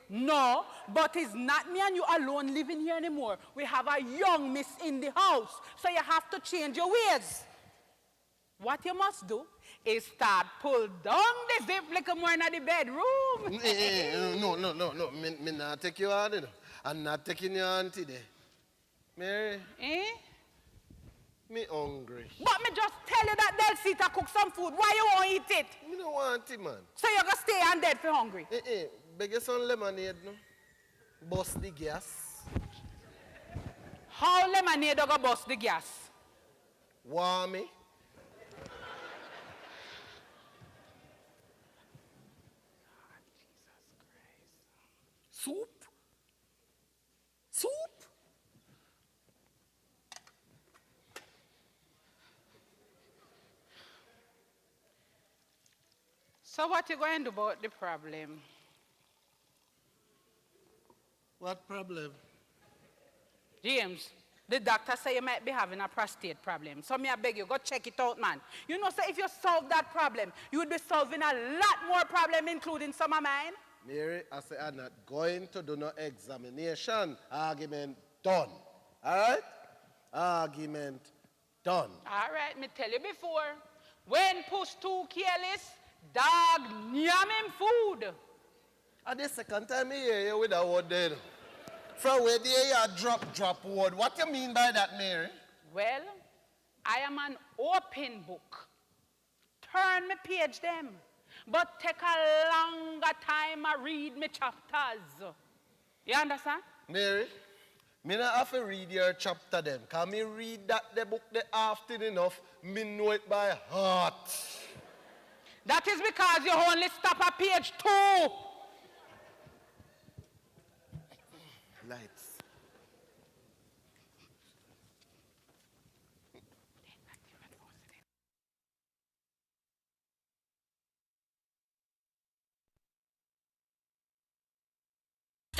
No, but it's not me and you alone living here anymore. We have a young miss in the house, so you have to change your ways. What you must do is start pull down the zip like more in the bedroom. No. Me not take you on, you know. I'm not taking you on today. Mary. Eh? Me hungry. But me just tell you that Del Sita cook some food. Why you won't eat it? Me don't want it, man. So you're going to stay and dead for hungry? Beg you some lemonade, no? Bust the gas. How lemonade do go bust the gas? Warm me. Soup? Soup? So what you going to do about the problem? What problem? James, the doctor say you might be having a prostate problem. So me I beg you, go check it out, man. You know, so if you solve that problem, you would be solving a lot more problem, including some of mine. Mary, I say I'm not going to do no examination. Argument done. All right? Argument done. All right, me tell you before. When push too careless, dog yam him food. And the second time I hear you with that word there. From where there you drop word. What you mean by that, Mary? Well, I am an open book. Turn me page them. But take a longer time I read me chapters. You understand? Mary, me not have to read your chapter them. Because me read the book the often enough, me know it by heart. That is because you only stop at page 2. Lights.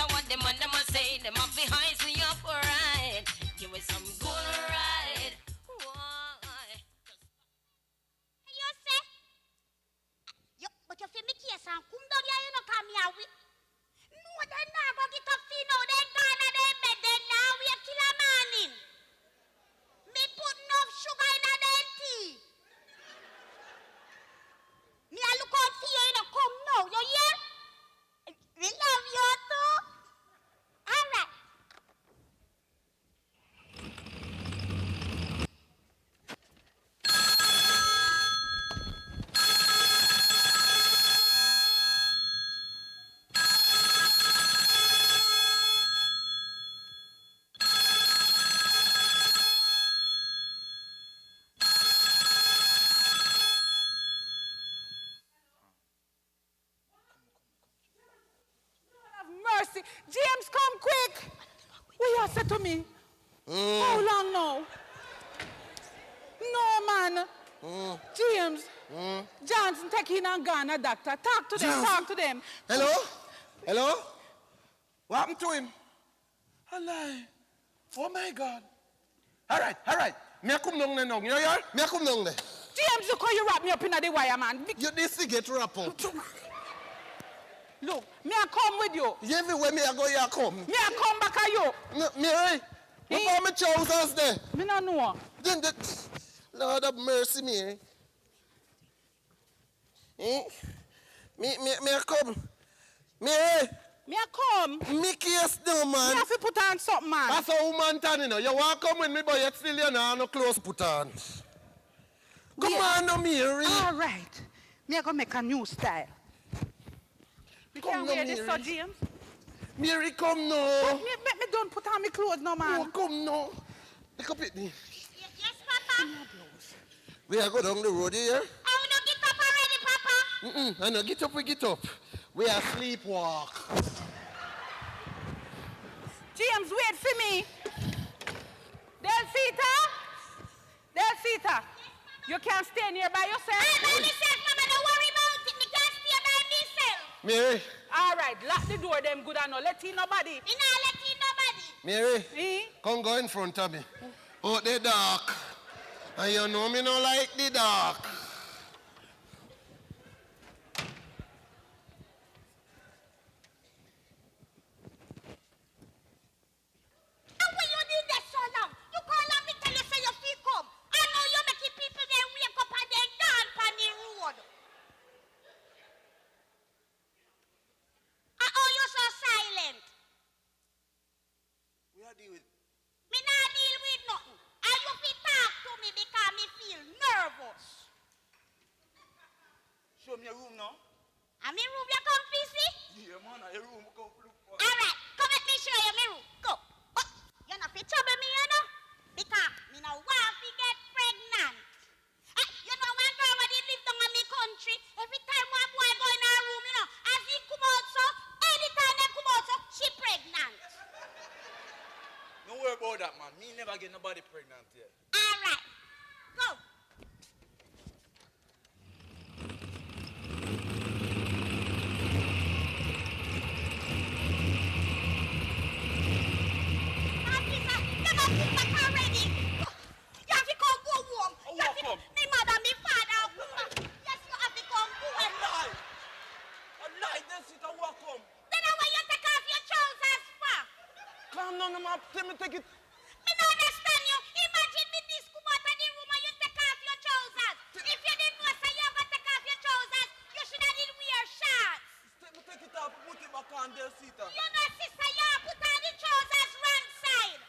What them and them a say, them up behind me up right. Give me some good ride. You say? But you feel me case and come down here, you know, come here with. No, they not go get up fee now. They gone and they bed. They now wait till the morning. Me put enough sugar in their tea. Me I look out for you, you know, come now. You hear? We love you too. All right. see. James, come quick. What you say to me? How long now? No, man. James. Johnson, take in and gone, a doctor. Talk to them, talk to them. Hello? Hello? What happened to him? A lie. Oh, my God. All right. Me a come down there now. You hear? Me a come down there. James, look how you wrap me up in the wire, man. You this to get wrapped up. Look, me a come with you. Everywhere me a go, you a come. Me a come back at you. No, Mary, what about my trousers there? Me no know. Then Lord have mercy, me. Me a come. Mary. Me a come. Me case no, man. Me have to put on something, man. That's a woman turn, you know. You want to come with me, but yet still you know, no clothes put on. Come on, no, Mary. All right. Me a go make a new style. You Come can't no, wear this, Mary. so James. Mary, come no. Me don't put on my clothes, no, man. Oh, come no. Pick up it. Yes, Papa. We are go down the road here. I will not get up already, Papa. I know, get up, we get up. We are sleepwalk. James, wait for me. Delcita, you can't stay near by yourself. I'm by myself, Mama. Don't worry about it. Me can't stay by myself. Mary. All right, lock the door, them good and no. Let in nobody. Me not let in nobody. Mary, come go in front of me. Oh, the dark. And you know me no like the dark. How will you do that so long? You call on me, tell you say you feel come. I know you making people they wake up and they gone on the road. Oh, you so silent. We are deal with. Me not deal with nothing. And you fit talk to me because me feel nervous. Show me your room now. And me room you come see? Yeah, man, your room go look for. All right, come let me show you my room. Go. But you not fit trouble me, you know? Because me no want to get pregnant. You know one girl when he live down in me country, every time one boy go in her room, you know, as he come out so, anytime they come out so, she pregnant. Don't worry about that, man. Me never get nobody pregnant yet. All right, go. Let me take it. Me don't understand you. Imagine me this come out of the room and you take off your trousers. If you didn't know so you ever take off your trousers, you should have did wear shorts. Let me take it off, put it back on there, Sita. You know, sister, you put on the trousers wrong side.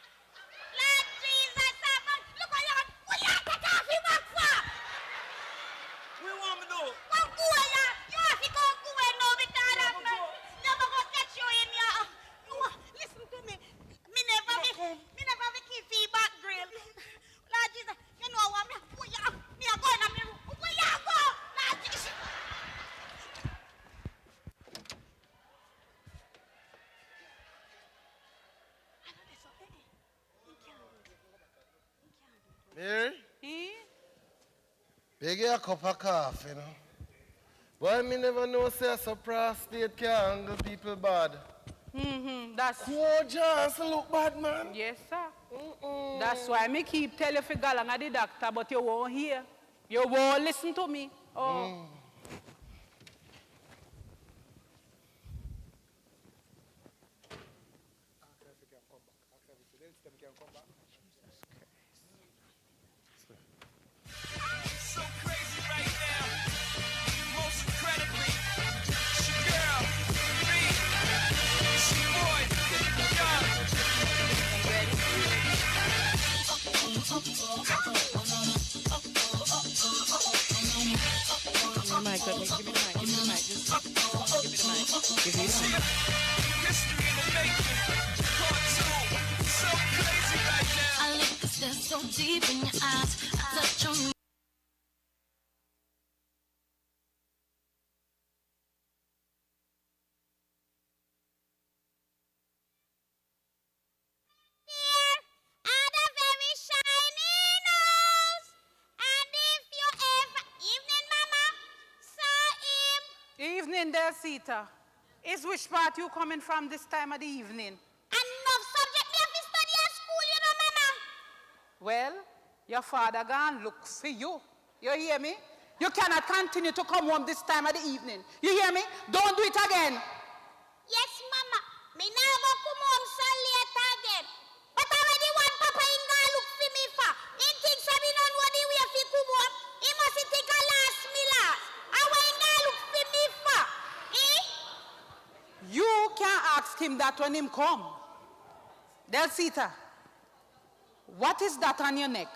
Lord Jesus, look what you take off your back for. What you want me to do? Go ya. You have to go now because I'm never going to catch you in your... Listen to me. Me never be keep feedback grill. Lord Jesus, you know what me a going on me room. Where you go? Lord Jesus. Mary? Beg you a cup of coffee, you know. Boy, me never know say a prostate can handle people bad. That's... Oh, Johnson look bad, man. Yes, sir. That's why me keep telling you to go along to the doctor, but you won't hear. You won't listen to me. Oh. So crazy right now. Most incredibly, it's your girl, me, it's your boy, Young. Give me the mic. Just give me the mic. Give me the mic. History in the making. Part two. So crazy right now. I look 'cause they're so deep in your eyes. I touch on Evening, Delcita. Is which part you coming from this time of the evening? Enough subject me have to study at school, you know, Mama. Well, your father gone look for you. You hear me? You cannot continue to come home this time of the evening. You hear me? Don't do it again. Yes, Mama. Me now go come home so late again. But already one Papa in go look for me for. He thinks I don't know the way fi come home. He must take a last me last. And why he go look for me for? Eh? You can't ask him that when him come. Delcita, what is that on your neck?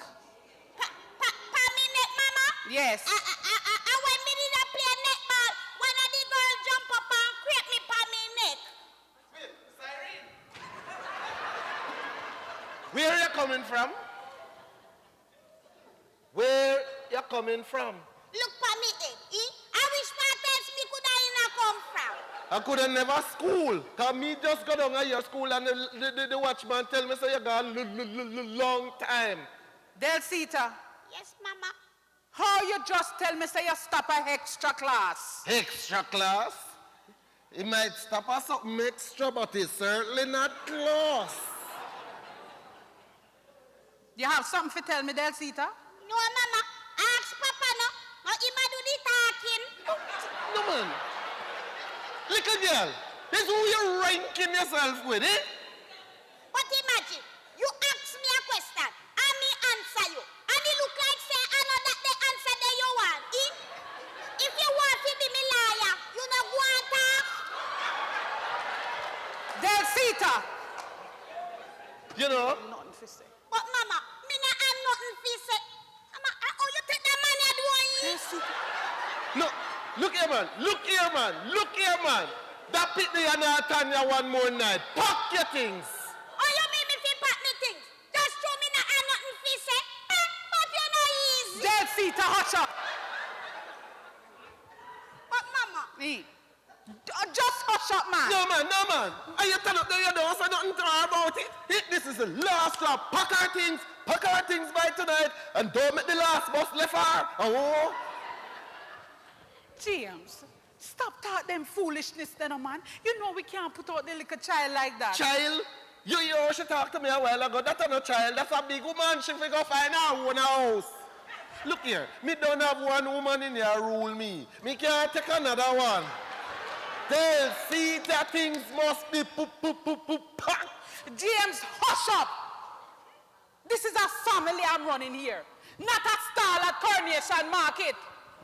Pa me neck, Mama? Yes. When me did a play netball, one of the girls jump up and creep me pa me neck. Where you coming from? Where you coming from? Look pa me head, eh? I wish part else me could have come from. I could have never school. Cause me just go down at your school and the watchman tell me say you gone long time. Delcita, Yes, Mama. how you just tell me say you stop a extra class? Extra class? It might stop us something extra, but it's certainly not class. You have something to tell me, Delcita? No, Mama. Ask Papa no. No, he might do the talking. No man. Little girl, this is who you're ranking yourself with, eh? But imagine, you ask me a question, and me answer you. And it look like say I know that the answer that you want. Eh? If you want to be me liar, you know go and talk. Delcita! You know? Nothing to say. But Mama, me not have nothing to say. Mama, how you take that money and do on you? Delcita. No, look here, man. Look here, man. Look here, man. That pit me and Tanya one more night. Pack your things. Oh, you mean me fi pack me things? Just show me not have nothing to say. But you know easy. Delcita, hush up. But Mama, Just hush up, man. No, man, no, man. And you turn up there, you don't say nothing to her about it. This is the last straw. Pack our things by tonight, and don't make the last bus left her. Oh. James, stop talk them foolishness then, man. You know we can't put out the little child like that. Child? You she talked to me a while ago. That's not a child. That's a big woman. She fi go find her own house. Look here. Me don't have one woman in here rule me. Me can't take another one. Tell, see that things must be packed. James, hush up. This is a family I'm running here, not a stall at Coronation Market.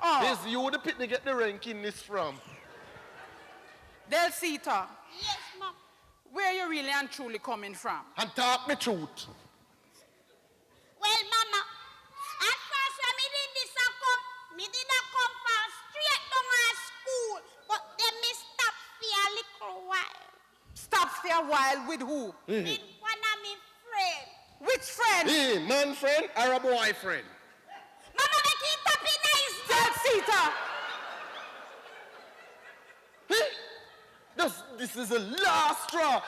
Oh. This you the picnic get the ranking this from. Delcita, yes, Mom. where you really and truly coming from? And talk me truth. Well, Mama, at first when me did this me did not come from straight to my school, but then me stop for a little while. Stop for a while with who? With one of me friend. Which friend? Hey, man friend or a boyfriend? Mama, make it up in nice. Delcita! Hey, this is the last straw.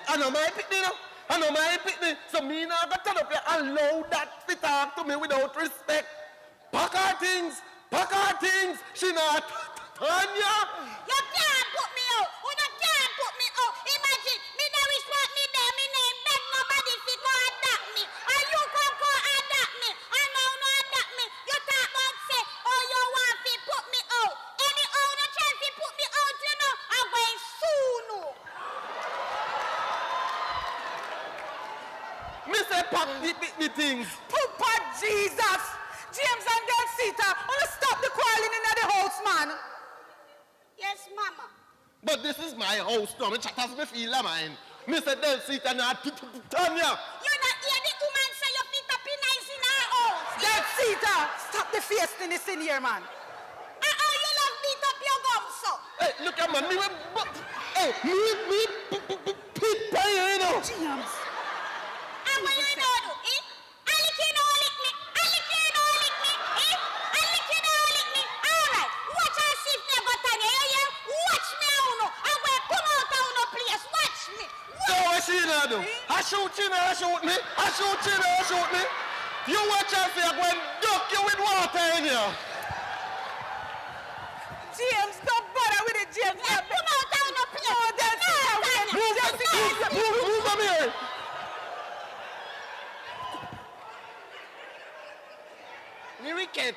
I know my picnic now. I know my picnic. So me now got to turn up here and allow that to talk to me without respect. Pack our things. Pack our things. She not Tanya. You can't put me out. You can't put me out. Imagine, me no wish want me there. Me name beg nobody to go adopt me. And you come go adopt me. And now no adopt me. You talk about say, oh, you want to put me out. Anyhow, no try to put me out, you know. I'm going soon. Me say pack the things. Papa Jesus! James and Delcita, wanna stop the quarreling in the house, man. Yes, Mama. But this is my house now. Me chat as me feel a mine. Me say Delcita not Tanya. You not hear the woman say you fit up in nice in her house. Delcita, stop the fierceness in here, man. And how you love beat up your gum, so? Hey, look at man. Me pit pay, you know. James. And what you know do, eh? I lick you know lick me. I lick you know lick me, eh? I lick you know lick me. All right. Watch and see if they got any. Yeah? Watch me, I know. I'm going to come out of no place. Watch me. So what she now do? I shoot you now, shoot me. I shoot you now, shoot me. You watch and see I'm going to duck you with water in here. James, don't bother with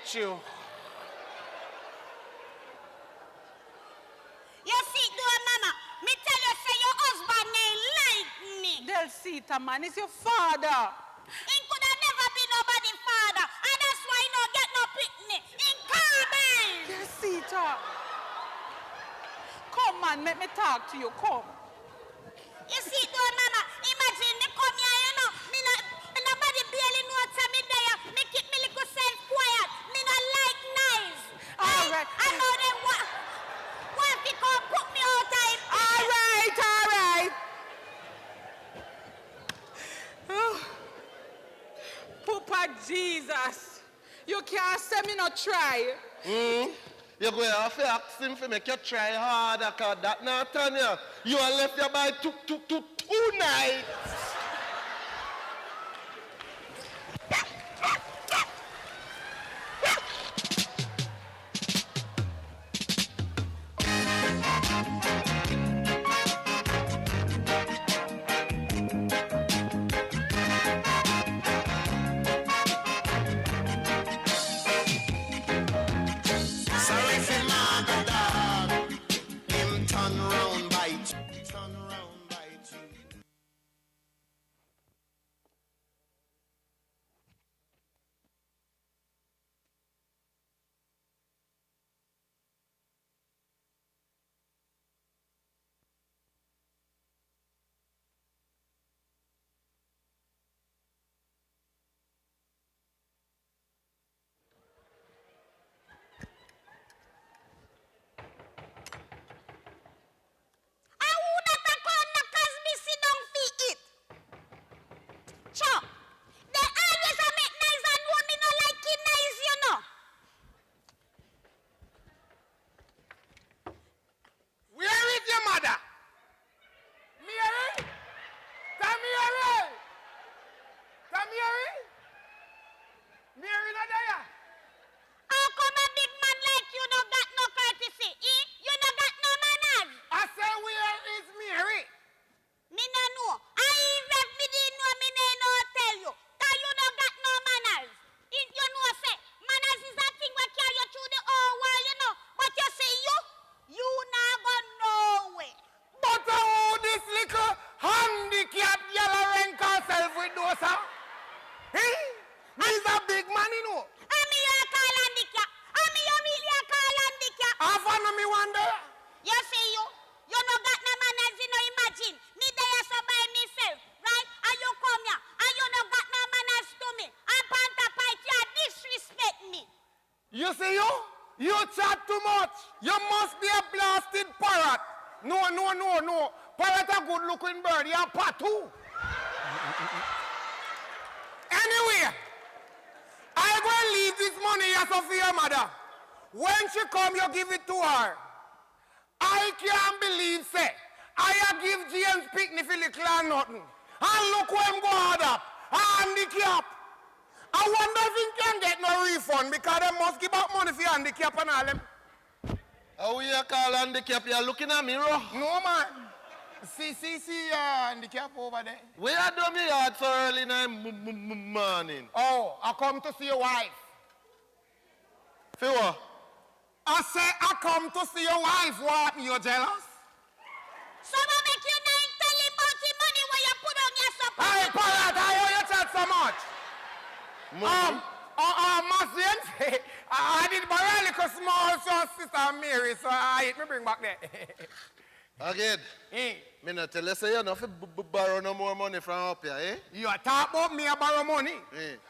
with you. You see, mama, me tell you, say your husband ain't like me. Delsita, man, it's your father. He could have never been nobody's father, and that's why he don't get no picnic. He can't be. Delsita. Come, man, let me talk to you, come. You see, mama, imagine me come here, you know, nobody barely knows me there. Me keep me little self quiet. Me not like nice. All right. I know them want to come put me out time. All right. Papa Jesus, you can't say me not try. You're going to have to ask him to make you try harder, because that not turn you. You are left here by two nights. You see you? You chat too much. You must be a blasted parrot. No. Parrot a good looking bird. You're a patu. Anyway, I will leave this money here for your mother. When she come, you give it to her. I can't believe, say, I give James picnic for little and nothing. And look where I'm going up. Handicap. I wonder if he can get no refund because they must give out money for handicap and all them. How you call handicap? You're looking at me, bro? No, man. See, handicap over there. Where you do me yard so early in the morning? Oh, I come to see your wife. For what? I say I come to see your wife. What? You jealous? So I make you not tell him about the money where you put on your support. Hey, Parrot, I owe you chat so much. Massian, I did borrow a little small son, sister Mary, so I bring back there. Again, me not tell you say you not borrow no more money from up here, eh? You talk about me borrow money.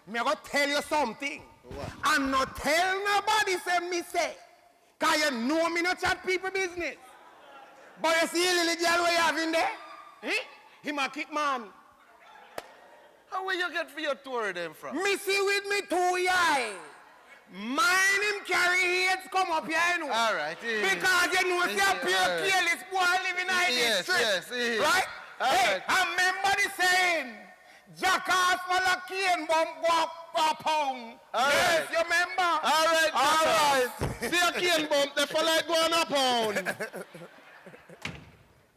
Me go tell you something. What? And not tell nobody say me say. Cause you know me not chat people business. But you see a little girl where you have in there? Him a kick man. How will you get for your tour them from? Me see with me 2 eye. Mine him carry heads come up here, you know. All right. Because you know see a pure careless boy living in this street. Yes. Right? Hey, Right. I remember the saying, jackass for the cane bomb walk a pound. Yes, right. you remember? All right. See a cane bump, they for like 1 pound.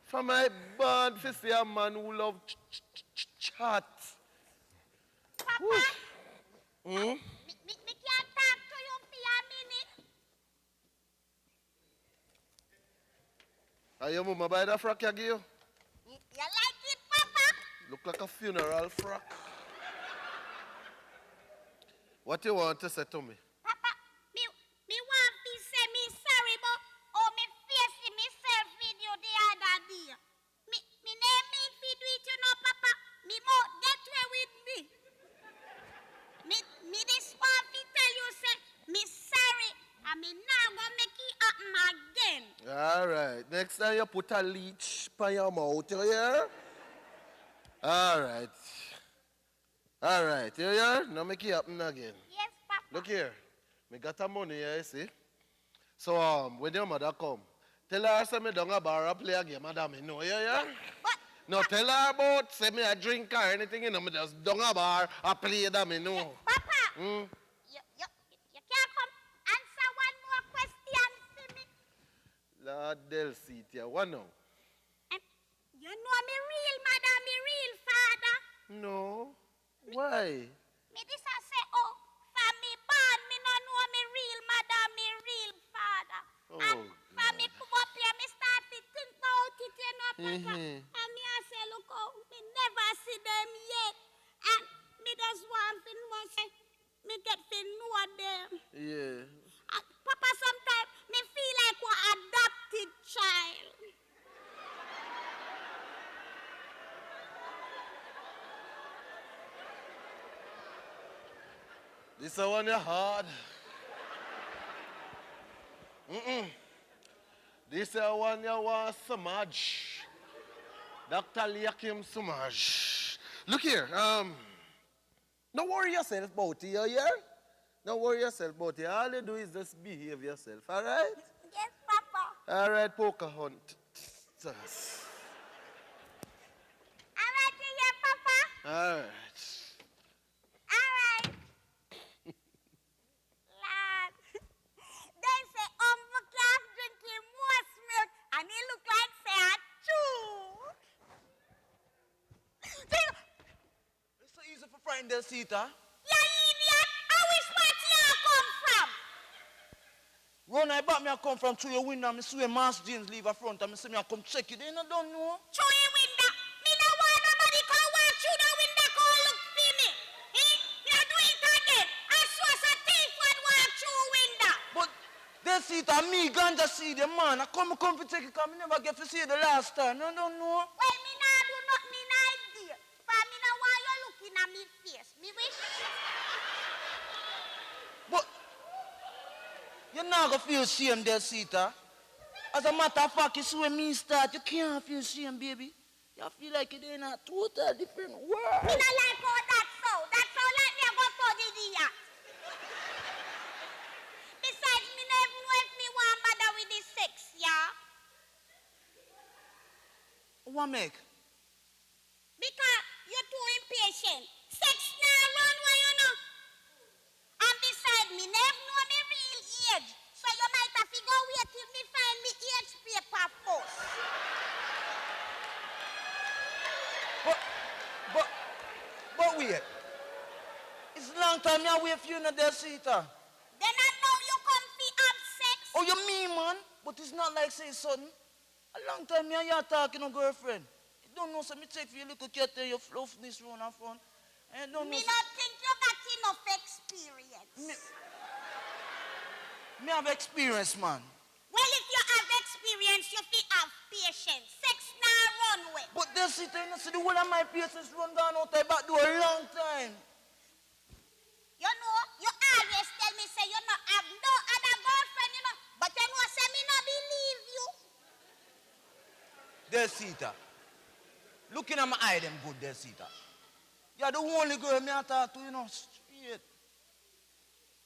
For my band, to see a man who love chat. Papa, me can't talk to you Are your mama buy that frock you give you? You like it, Papa? Look like a funeral frock. What you want to say to me? Papa, me want to say me sorry, but me face myself video the other day. Me name me if do it, you know, Papa. Me more get away with me. Me this one to tell you say me sorry, and me now gonna make it happen again. All right. Next time you put a leech by your mouth, you hear? All right. All right. You hear? Now make it happen again. Yes, Papa. Look here. Me got a money here, you see? So, when your mother come, tell her say me down a bar and play a game, madam, you know, you hear? No, tell her about, say me a drink or anything, you know, me just down a bar and play that, me know. Papa, Hmm? you can't come answer one more question for me. Lord Delcetia, what now? You know me real mother, me real father. No. Why? Me this I say, oh, for me born, me no know me real mother, me real father. And for me come up here, me start to think about it, you know, Papa. And me I say, look, oh, me never see them yet. And me just want to know, say, me get to know them. Yeah. Papa, sometimes me feel like we're adopted child. This one you hard. This one you want Samaj. Dr. Liakim Samaj. Look here, don't worry yourself about it, you hear? Don't worry yourself about it. All you do is just behave yourself, all right? Yes, Papa. All right, Pocahontas. All right, yeah, Papa. All right. All right. Lad. They say Uncle Calf drinking most milk and he look like say a chew. It's so easy for friend Delcita. You idiot. I wish what you come from. Run I back me I come from through your window and me see a mass jeans leave a front and me say me I come check it. They don't know. Through your window. Me no want nobody come walk through the window come look for me. You do it again. I saw a thief when walk through window. But Delcita, me ganja see the man. I come to take it because me never get to see it the last time. You don't know. Well, me nah do nothing in idea. For me no want you looking at me face. Me wish. But you're not going to feel shame, Delcita. As a matter of fact, it's when me start, you can't feel shame, baby. You feel like you're in a total different world. Me not like how that sound. That sound like me a go to the idiot. Besides, me never know if me want bother with the sex, yeah? What make? Because you're too impatient. Sex now run where you know. And besides, me never know me real age. So you might have to go wait till me find me age paper first. But wait. It's a long time I wait for you, not Delcita. Then I know you come to have sex. Oh, you mean, man? But it's not like say something. A long time me and you talking to girlfriend. You don't know, so me take for your little cat and you fluff this round and front. And don't Me know. not think you got enough experience. Me have experience, man. Well, if you have experience, you feel have patience. Sex now run with. But Delcita, you know, see the whole of my patience run down out there back door a long time. You know, you always tell me say you not have no other girlfriend, you know. But you know, say me not believe you. Delcita. Looking at my eye, them good, Delcita. You're the only girl me I talk to, you know, straight.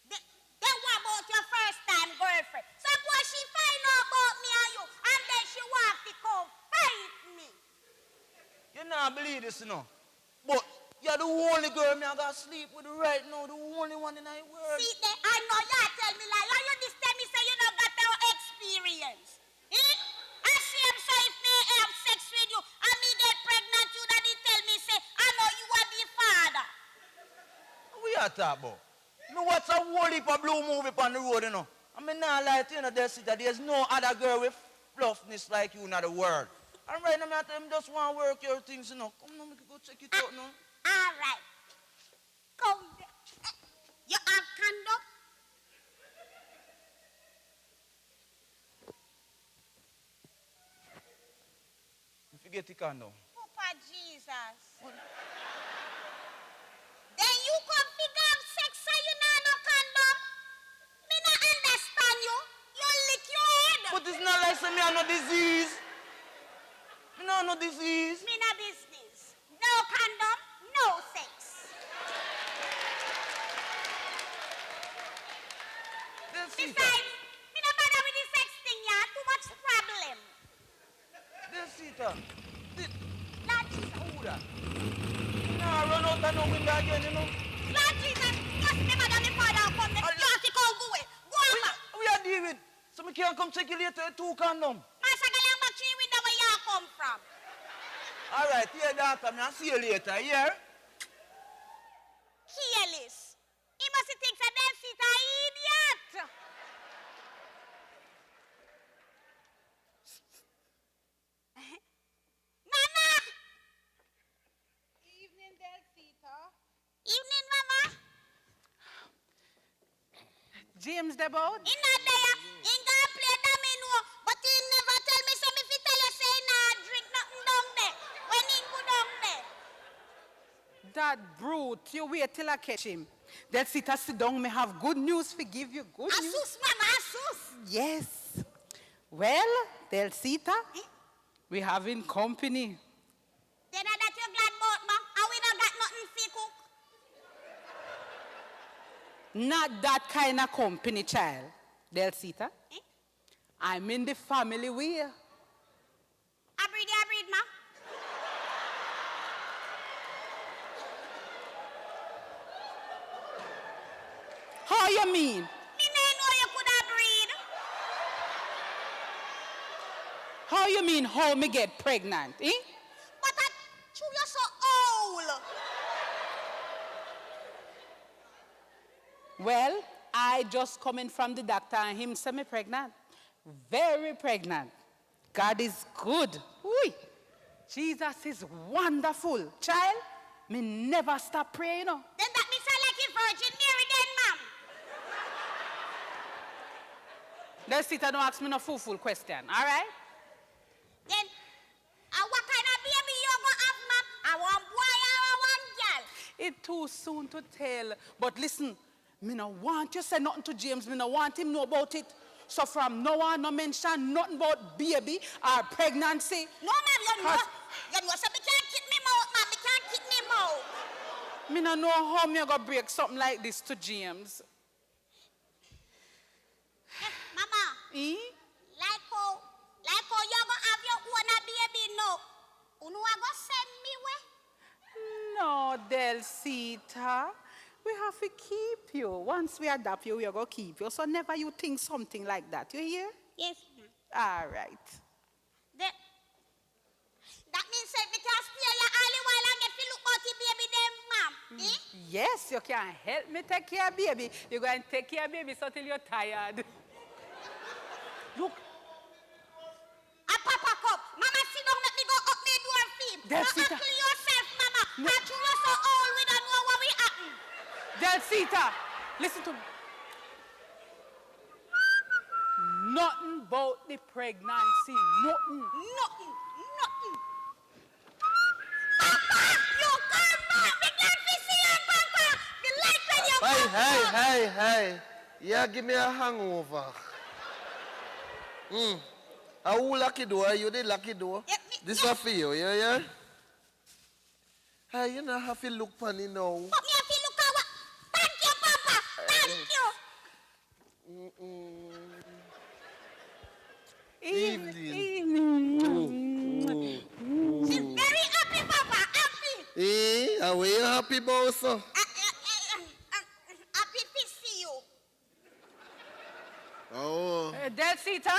Then what about your first time girlfriend? Suppose she find out about me and you, and then she want to come fight me. You not believe this, you know. But you're the only girl me I got sleep with right now, the only one in the world. See, I know you tell me like, why you this tell me say you don't got no experience? I see him say if me have sex with you, and me get pregnant, you daddy tell me say, I know you are the father. What we are talking about? Me watch a whole heap of blue movie on the road, you know. I mean, not like you know, Delcita, there's no other girl with spluffness like you in the world. And right now, I tell him just want to work your things, you know. Come now, we can go check it out now. All right. Come there. You have condom? You forget the condom. Papa Jesus. Then you come figure have sex and you know no condom? Me not understand you. You lick your head. But it's not like say me have no disease. Me no have no disease. Me no business. No condom, no sex. Besides, me no bother with the sex thing, yeah. Too much problem. Sita. Lord Jesus. Who that? Nah, run out and no window again, you know. Lord Jesus, just me mother, me father come there. You have to go away. Go on, ma. We are dealing. So me can't come check you later, 2 condom. Master, go back to the window where you come from. All right, here, doctor, me I'll see you later, here. Careless. He must think that them sit a idiot. Mama! Evening, Delcita. Evening, Mama. James Debout? He not there. He gonna play domino, but he never tell me so if he tell you say nah drink nothing down there. When he go down there. That brute, you wait till I catch him. Delcita, sit down, me have good news for give you. Good news. Asus, Mama, Asus. Yes. Well, Delcita, we having company. Then that you glad about, ma? And we don't got nothing for cook. Not that kind of company, child. Delcita, I'm in the family way. I breed, ma. How you mean? Me no know you could have breed. How you mean how me get pregnant, eh? But you're so old. Well, I just coming from the doctor and him say me pregnant. Very pregnant. God is good. Ooh. Jesus is wonderful. Child, me never stop praying. No. Then that means I like you Virgin Mary then, ma'am. Let's sit and don't ask me no fool question, all right? Then, what kind of baby you gonna have, ma'am? I want boy or I want girl? It's too soon to tell. But listen, me no want you say nothing to James. Me no want him know about it. So from now on, no mention nothing about baby or pregnancy. No, ma'am, you know, so me can't keep me mouth, ma'am. Me can't keep me mouth. Me no know how me gonna break something like this to James. Mama, like how you gonna have your own baby now? You know I gonna send me where? No, Delcita. We have to keep you. Once we adopt you, we are going to keep you. So never you think something like that. You hear? Yes, ma'am. All right. That means that we can stay here all the while and get to look out the baby them, ma'am. Yes, you can help me take care of baby. You're going to take care of baby until you're tired. Look. A papa cup. Mama, sit down, let me go up my door feet. Delcita. Uncle yourself, mama. No. That you are so old, we don't know what we happen. Delcita, listen to me. Nothing about the pregnancy. Nothing. Papa, you come back. We can't see you, Papa. We like when you come back. Hey. Yeah, give me a hangover. Who lucky door? You the lucky door? This is for you, yeah? Hey, you not have to look funny now. But me have to look at what? Thank you, Papa. Thank you. She's very happy, Papa. Happy. Are we happy about so? Happy to see you. Oh. Delcita,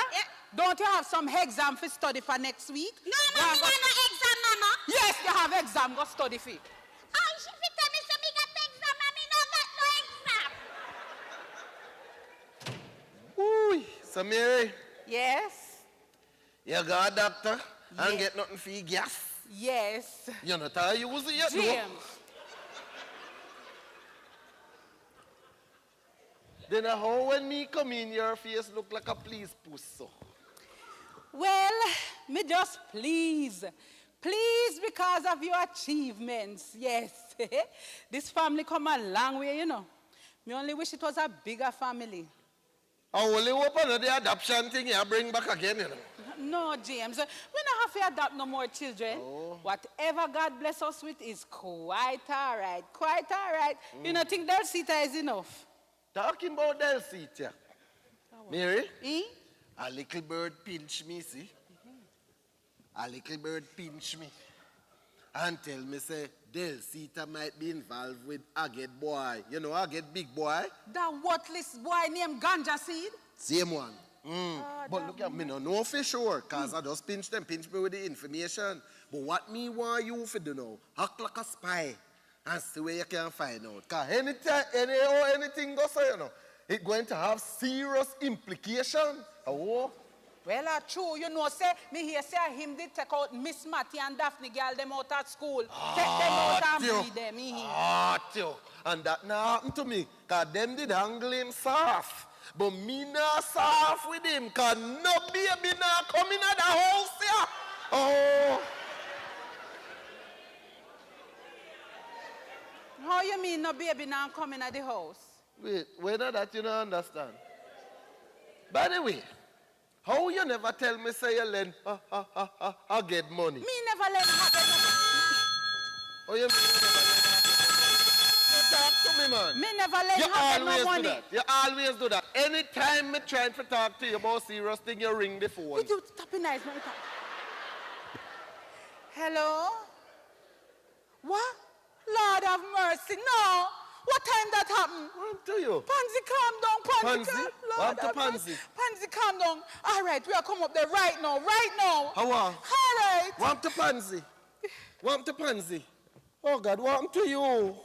don't you have some exam for study for next week? No, Mama, we got no exam, Mama. Yes, you have exam. Go study for it. Oh, she fit tell me so me got exam, and me no got no exam. Ooh, so Mary. Yes? You go a doctor and Yes. get nothing for your gas. Yes. You're not how you use it yet, no? James. Then how when me come in, your face look like a police puss, so? Well, me just please. Please because of your achievements, yes. This family come a long way, you know. Me only wish it was a bigger family. I only hope the adoption thing you bring back again, you know. No, James, we don't have to adopt no more children. Oh. Whatever God bless us with is quite all right, quite all right. You don't think Delsita is enough? Talking about Delsita. Mary? Eh? A little bird pinch me, see? A little bird pinch me. And tell me, say, Delsita might be involved with Agate boy. You know Agate big boy? That worthless boy named Ganja Seed? Same one. But look at me, no know for sure, because I just pinch me with the information. But what me want you to do now, act like a spy and see where you can find out. Because anything goes on, you know, it's going to have serious implications. Oh. Well, true. You know, say, me here say him did take out Miss Matty and Daphne girl them out at school. Take them out and breed them. Tio. And that now happened to me, because them did handle him soft. But me not soft with him, because no baby now coming at the house here. Oh. How you mean no baby now coming at the house? Wait, whether that you don't understand. By the way, how you never tell me say you lend I get money? Me never lend her get money. Oh, you mean you never lend her? You talk to me, man. Me never lend her get no money. You always do that. Anytime me trying to talk to you about serious thing, you ring the phone. Would you stop it nice, man? Hello? What? Lord have mercy. No. What time that happened? What to you? Pansy, calm down. Pansy, calm down. What to Pansy? Pansy, calm down. All right, we are come up there right now. Right now. How are? All right. What to Pansy? What to Pansy? Oh, God, what to you?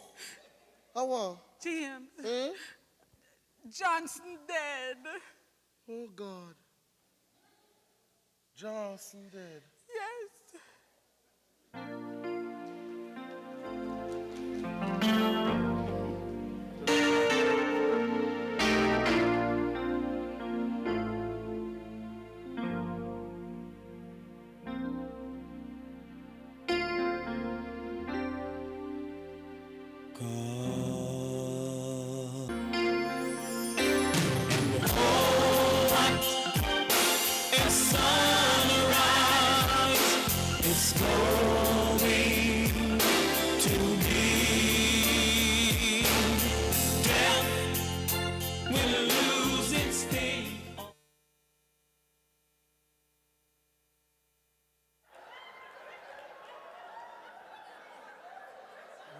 How are? James. Eh? Johnson dead. Oh, God. Johnson dead. Yes.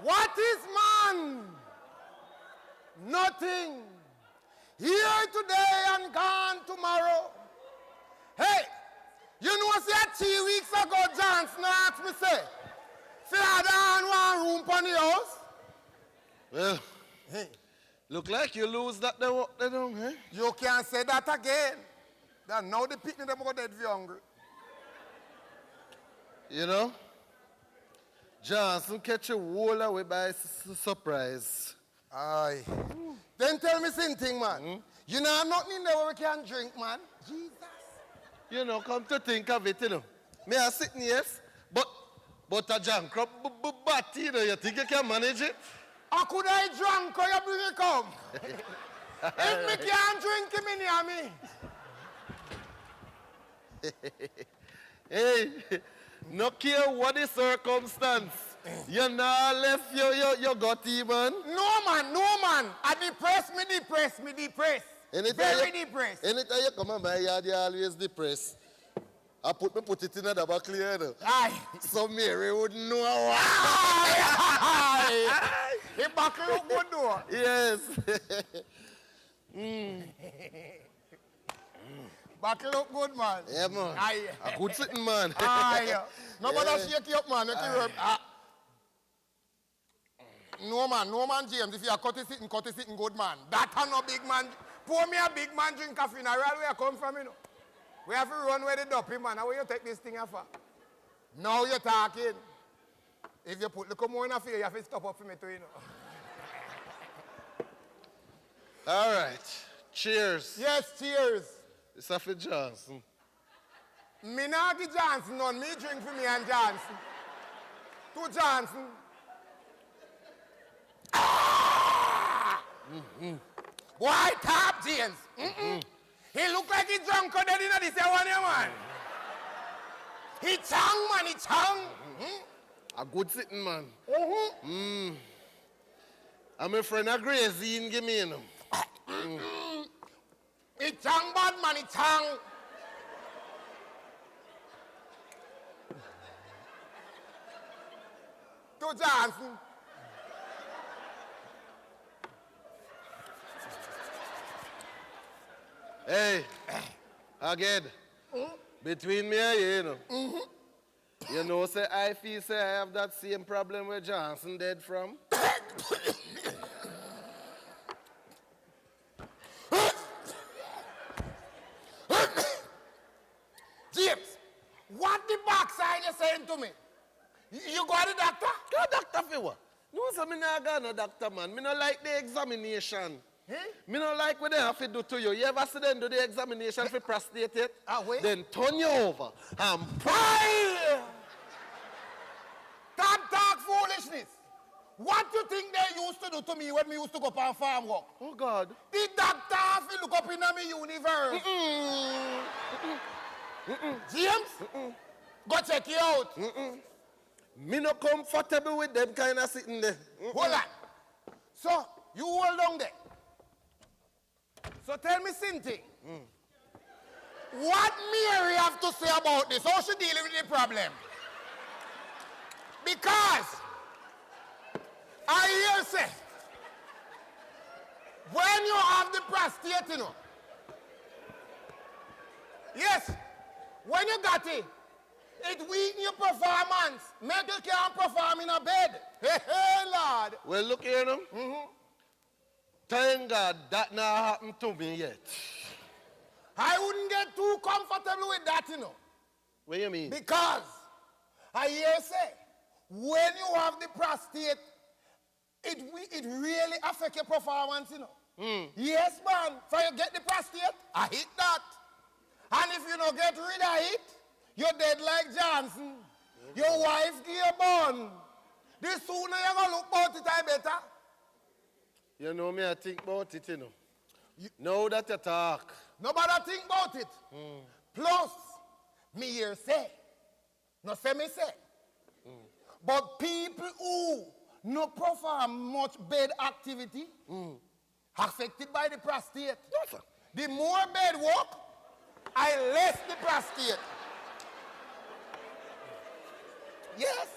What is man? Nothing. Here today and gone tomorrow. Hey, you know, say 3 weeks ago, Johnson asked me, say I don't want room for the house. Well, hey, look like you lose that they don't, eh? You can't say that again. Then now the picnic them go dead if you're hungry. You know, Johnson catch a wall away by surprise. Aye. Then tell me something, man. You know nothing in there where we can drink, man. Jesus. You know, come to think of it, you know. Me are sitting here, but a junk up, but you know, you think you can manage it? How could I drink or you bring it come? If me can't drink him in here, me. Hey, no care what the circumstance. You not left your gutty, man. No, man. I depressed. Very depressed. Anytime you come on my yard, you always depressed. I put it in a double clear. Aye. So Mary wouldn't know what. Aye. He buckle up good door. Yes. Buckle up good, man. Yeah, man. Aye. A good sitting, man. Aye. Nobody shake you up, man. Make you work. No, man, James. If you are cut it sitting good, man. That are no big man. Pour me a big man drink a funeral where I come from, you know. We have to run where the dopey, man. How will you take this thing off? Now you're talking. If you put the more in a field, you have to stop up for me too, you know. All right. Cheers. Yes, cheers. It's a for Johnson. Me not give Johnson none. Me drink for me and Johnson. To Johnson. Ah! Boy, top James. He look like he drunk on in this one, man. He chang, man, he chang. A good sitting, man. I'm a friend of Gracie, give me, you know. He chang bad, man, he chang. To Johnson. Hey, again, between me and you, you know. You know, say I feel say I have that same problem where Johnson dead from. James, what the backside you saying to me? You got a doctor? Got a doctor for what? No, so me not got no doctor, man. Me not like the examination. Me not like what they have to do to you. You ever see them do the examination for prostate yet? Wait. Then turn you over and pray. Stop talk foolishness. What do you think they used to do to me when we used to go on farm work? Oh, God. The doctor have to look up in my universe. James, go check you out. Me not comfortable with them kind of sitting there. Hold on. So, you hold on there. So tell me something. What Mary have to say about this? How she dealing with the problem? Because I hear say, when you have the prostate, you know, yes, when you got it, it weakens your performance. Make you can't perform in a bed. Hey, Lord. Well, look here, no? Thank God that not happened to me yet. I wouldn't get too comfortable with that, you know. What do you mean? Because I hear say, when you have the prostate, it really affects your performance, you know. Yes, man. For you get the prostate, I hit that. And if you don't get rid of it, you're dead like Johnson. Your wife give you born. The sooner you're going to look about it, I better. You know me, I think about it, you know. Now that you talk. Nobody think about it. Plus, me here say, no say me say. But people who no perform much bed activity, affected by the prostate. The more bed work, I less the prostate. Yes.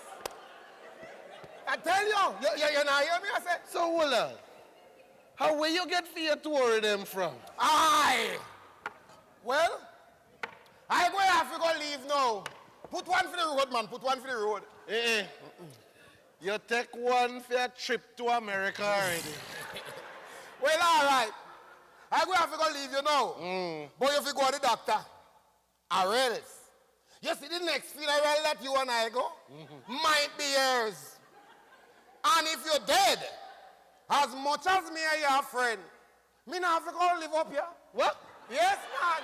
I tell you not hear me, I say. So, hold on. How will you get fear to worry them from? Aye. Well, I go have to go leave now. Put one for the road, man. Put one for the road. You take one for a trip to America already. Well, all right. I go have to go leave you now. But if you go to the doctor, or else, you see the next funeral that you and I go, might be yours. And if you're dead, as much as me and your friend, me not have to go live up here. What? Yes, man.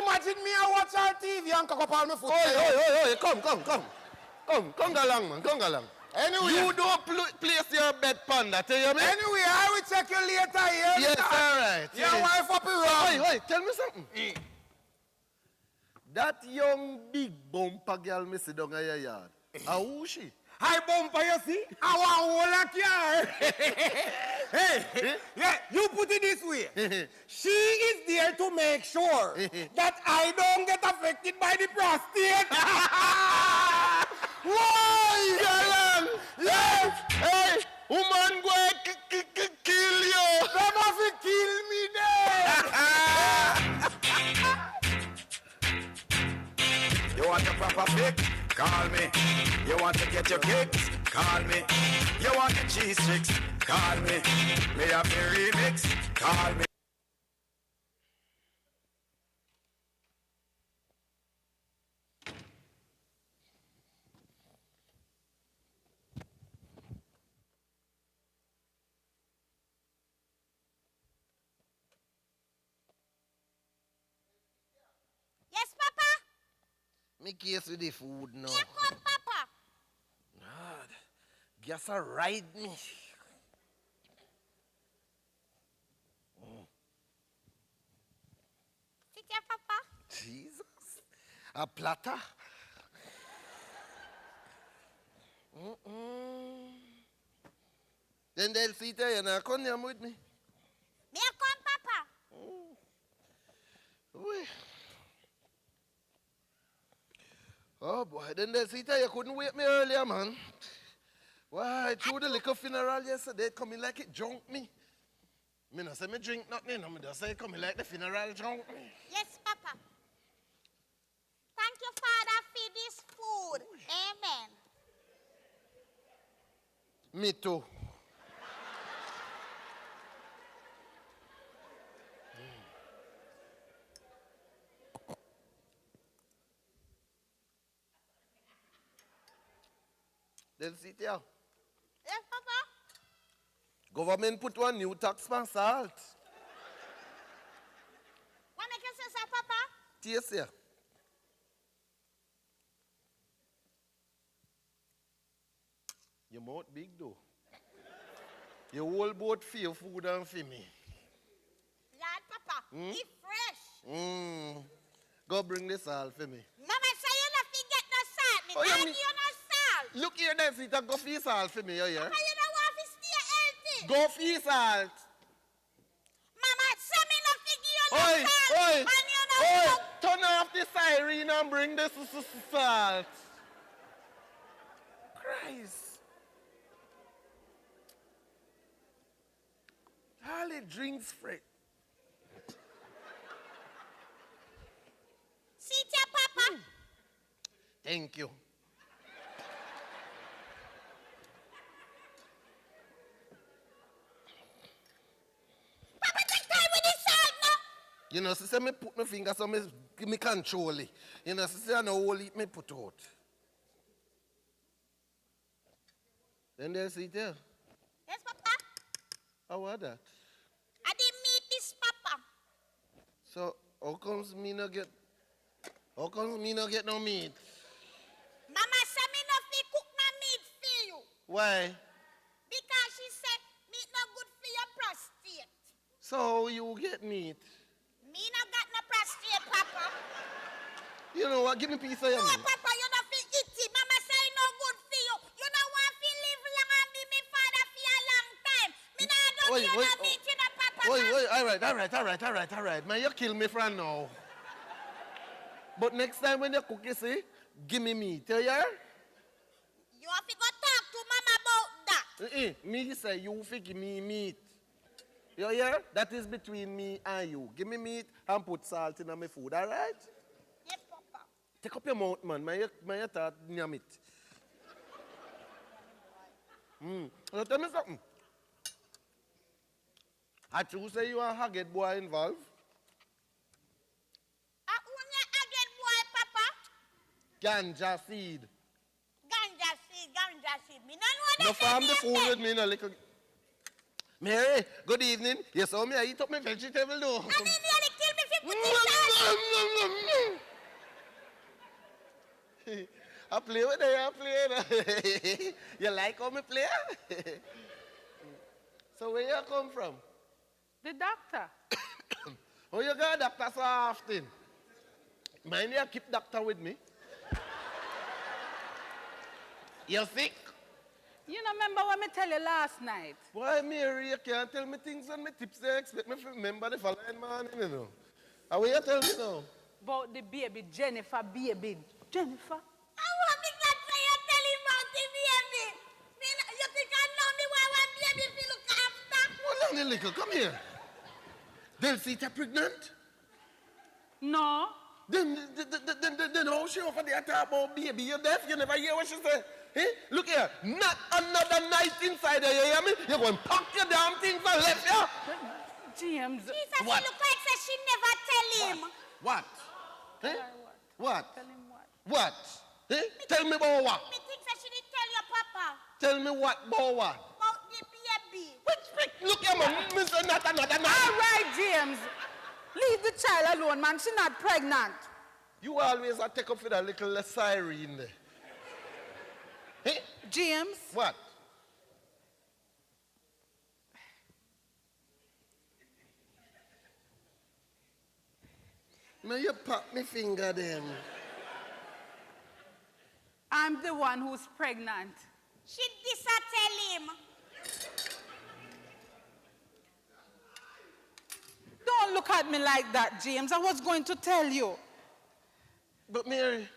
Imagine me I watch our TV and cock up on my foot. Hey, come along, man, come along. Anyway. You don't place your bed panda, tell you me? Anyway, I will check you later here. Yes, all right. Your wife up around. Wait, tell me something. That young big bumper girl me sit down at your yard. Who she? Hi bumper, you see? I want whole car. Hey, yeah, you put it this way. She is there to make sure that I don't get affected by the prostate. Why? Yes. Hey, woman, go kill you. Them have to kill me then. You want a proper pick? Call me. You want to get your kicks? Call me. You want the cheese sticks? Call me. Me have the remix? Call me. Me case with the food now. Here come Papa. God, guess I ride me. Sit here, Papa. Jesus. A platter. Then they'll sit there and come with me. Here come Papa. Uy. Oh boy, then they'll sit there. You couldn't wake me earlier, man. Why? Through the liquor funeral yesterday, coming like it drunk me. Me not say me drink nothing, I just say coming like the funeral drunk me. Yes, Papa. Thank you, Father, for this food. Amen. Me too. They'll sit here. Yes, Papa. Government put one new tax on salt. What make you say, sir, Papa? Taste here. Your mouth big though. Your whole boat for your food and for me. Lord, Papa, be fresh. Go bring the salt for me. Mama say you not forget no salt. Me Oh, not you give you no salt. Look here, then, Sita. Go for your salt for me, you hear? Papa, you don't want to stay healthy. Go for your salt. Mama say me not forget you no Oi, salt. oi, And you know oi. Turn off the siren and bring the salt. Christ. Harley drinks free. Sit here, Papa. Thank you. Papa, take time with the salt now. You know, sister, me put my finger so me control it. You know, sister, I know all it me put out. Then they sit there. Yes, Papa. How was that? I didn't meet this Papa. So, how comes me no get no meat? Mama say me not fit cook no meat for you. Why? Because she said meat not good for your prostate. So you get meat. Me not got no prostate, Papa. You know what? Give me a piece of your No, meat. Papa, you not fit eat it. Mama say it no good for you. You don't want to live long and be me father for a long time. Me not do Oi, you oi, no meat, you know, Papa. Wait, all right. Man, you kill me friend now. But next time when you cook, you see, give me meat, you hear? You have to go talk to Mama about that. Me say, you fi give me meat. You hear? That is between me and you. Give me meat and put salt in my food, all right? Yes, Papa. Take up your mouth, man. My thought, nyam it. So tell me something. I choose say you are a haggard boy involved. Only again, boy, Papa. Ganja seed. Ganja seed. Me no know No that. farm the food with me, no little. Mary, good evening. You saw me, I eat up my vegetable though. And he nearly killed me if you put it I play with it, I play. You like how me play? So where you come from? The doctor. Oh, you got a doctor so often? Mind you keep doctor with me? You sick? You know, remember what I tell you last night? Why, Mary, you can't tell me things on my tips. They expect me to remember the following morning, you know. How will you tell me now? About the baby, Jennifer baby. Jennifer? I want me to say you tell him about the baby. You think I know me why one baby if you look after? Hold on a little, come here. They'll see you're pregnant? No. Then how she over there talk about baby? You're deaf, you never hear what she say. Eh? Look here, not another night inside there, you hear me? You're going to pack your damn things and left here. James. Jesus, What? she look like say she never tell him. What? Eh? What? Tell him what? What? Eh? Tell me about what? Me think that she did tell your papa Tell me what about what? about the baby. Look here, man, Mr. Not another night. All right, James. Leave the child alone, man. She's not pregnant. You always a take up for that little siren there. Hey? James. What? May you pop me finger then. I'm the one who's pregnant. She this a tell him. Don't look at me like that, James. I was going to tell you. But Mary,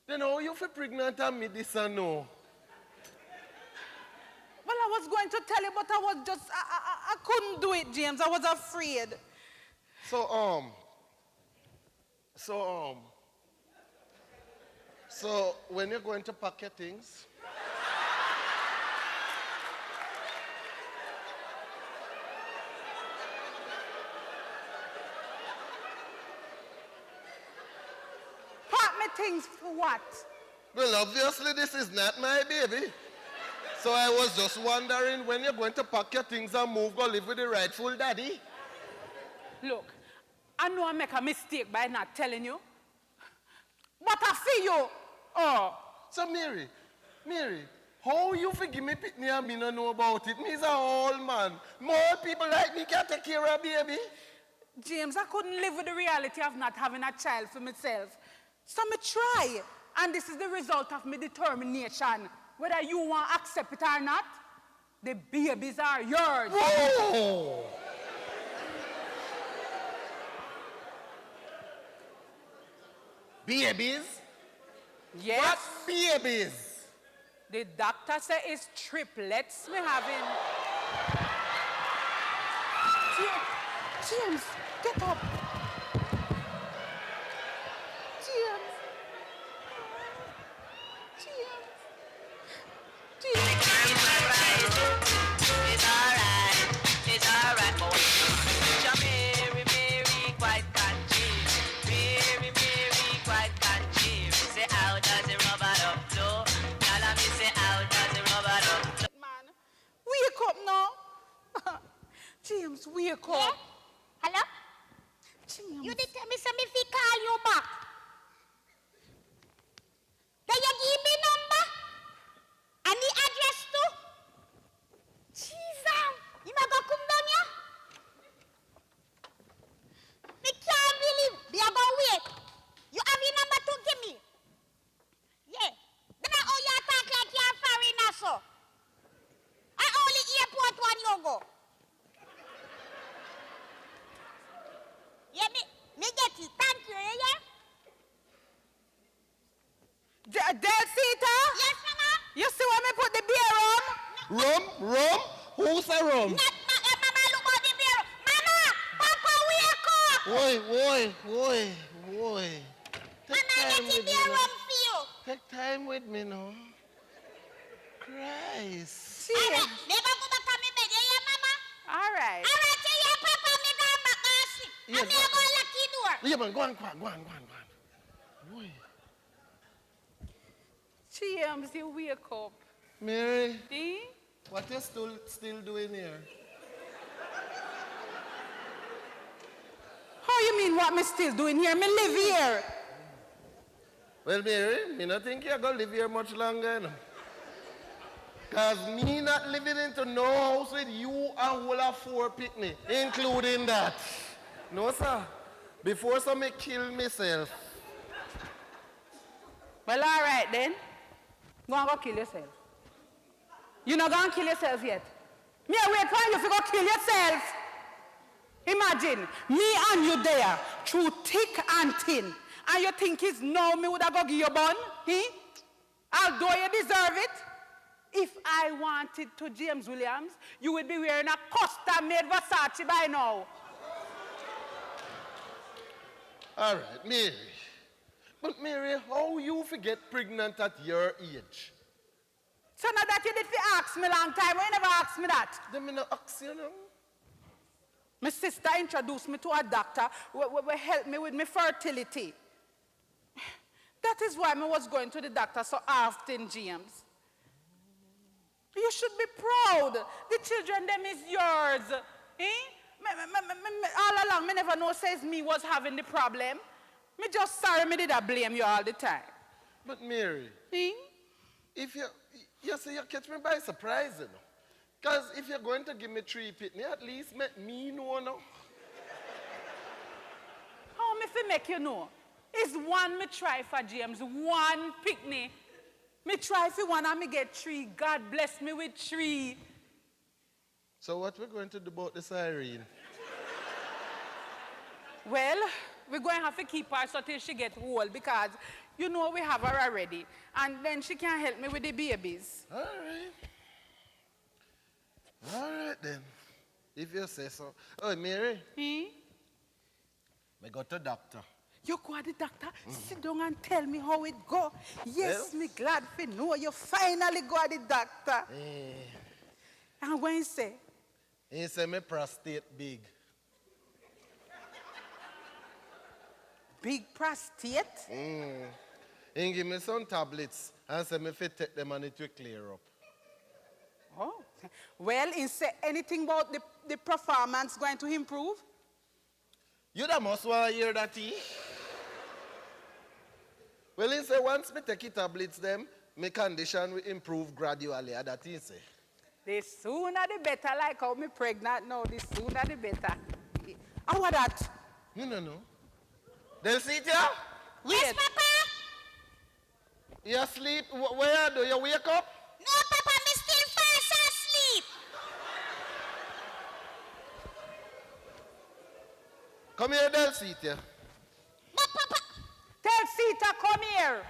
then how you feel pregnant and me this and no? Well, I was going to tell you, but I was just, I couldn't do it, James. I was afraid. So when you're going to pack your things? Pack me things for what? Well, obviously this is not my baby. So I was just wondering when you're going to pack your things and move, go live with the rightful daddy. Look, I know I make a mistake by not telling you. But I see you. Oh. So Mary, how you forgive me pitney and me not know about it? Me is a old man. More people like me can take care of baby. James, I couldn't live with the reality of not having a child for myself. So me try. And this is the result of my determination. Whether you want to accept it or not, the babies are yours. Whoa! Babies? Yes. What babies? The doctor said it's triplets me having. James, get up. James. It's alright, boy. Mary, quite conceived. Mary, quite conceived. Say, how does the rubber duck flow? Tell me, say, how does the rubber duck flow? Man, wake up now. James, wake up. Yeah? Hello? James. You did tell me something if he call you back. Then you give me number? And the address too? Jesus! You not gonna come down here? Me can't believe they are gonna wait. You have your number to give me? Yeah. Then I owe you talk like you're a foreigner, so. I only airport one you go. Yeah, me get it. Thank you, yeah? Delcita? Yes, mama? You see where me put the beer on? Rum? Who's a rum? Not mama, look at the beer. Mama! Papa, wake up! Boy. Mama, get the beer rum for you. Take time with me now. Christ. All right, never go back to me bed, yeah, mama? All right. All right, yeah, Papa, me go back and sleep. Yeah, And me go lock the door. Yeah, man, go on. Boy. James, you wake up. Mary, See? what you still doing here? How you mean what me still doing here? Me live here. Well, Mary, me not think you're going to live here much longer, you know. Because me not living into no house with you and whole of 4 picnic, including that. No, sir. Before so me kill myself. Well, all right then. Go and go kill yourself. You not going to kill yourself yet? Me I wait for you to go kill yourself. Imagine, me and you there, through thick and thin. And you think it's no me would have go give you bun? Although you deserve it. If I wanted to James Williams, you would be wearing a custom-made Versace by now. All right, Mary. But Mary, how you forget pregnant at your age? So now that you did ask me long time, why you never asked me that? Then me not ask you now. My sister introduced me to a doctor who helped me with my fertility. That is why I was going to the doctor so often, James. You should be proud. The children, them is yours. All along, me never know says me was having the problem. Me just sorry me did I blame you all the time. But Mary, Ting? if you see you catch me by surprise, you know. Because if you're going to give me 3 pitney, at least make me know, no? How me fi make you know? It's one me try for James, one picnic. Me try for one and me get 3. God bless me with 3. So what we're going to do about the siren? Well, we're going to have to keep her so till she get old because you know we have her already. And then she can help me with the babies. All right. All right then. If you say so. Oh, Mary. Hmm? I go to doctor. You go to the doctor, sit down and tell me how it go. Yes, Well? me glad for know you finally go to the doctor. And when he say? He say my prostate big. Big prostate? He give me some tablets and say me fit take them and it will clear up. Oh. Well, he say anything about the performance going to improve? You da must want to hear that, Well, he say once me take the tablets them, my condition will improve gradually. That he say. The sooner the better, like how me pregnant now, the sooner the better. How was that? No. They'll see ya? Yes, Papa? You asleep? Where do you wake up? No, Papa, me still fast asleep. Come here, Delcita. But Papa... Tell Sita, come here.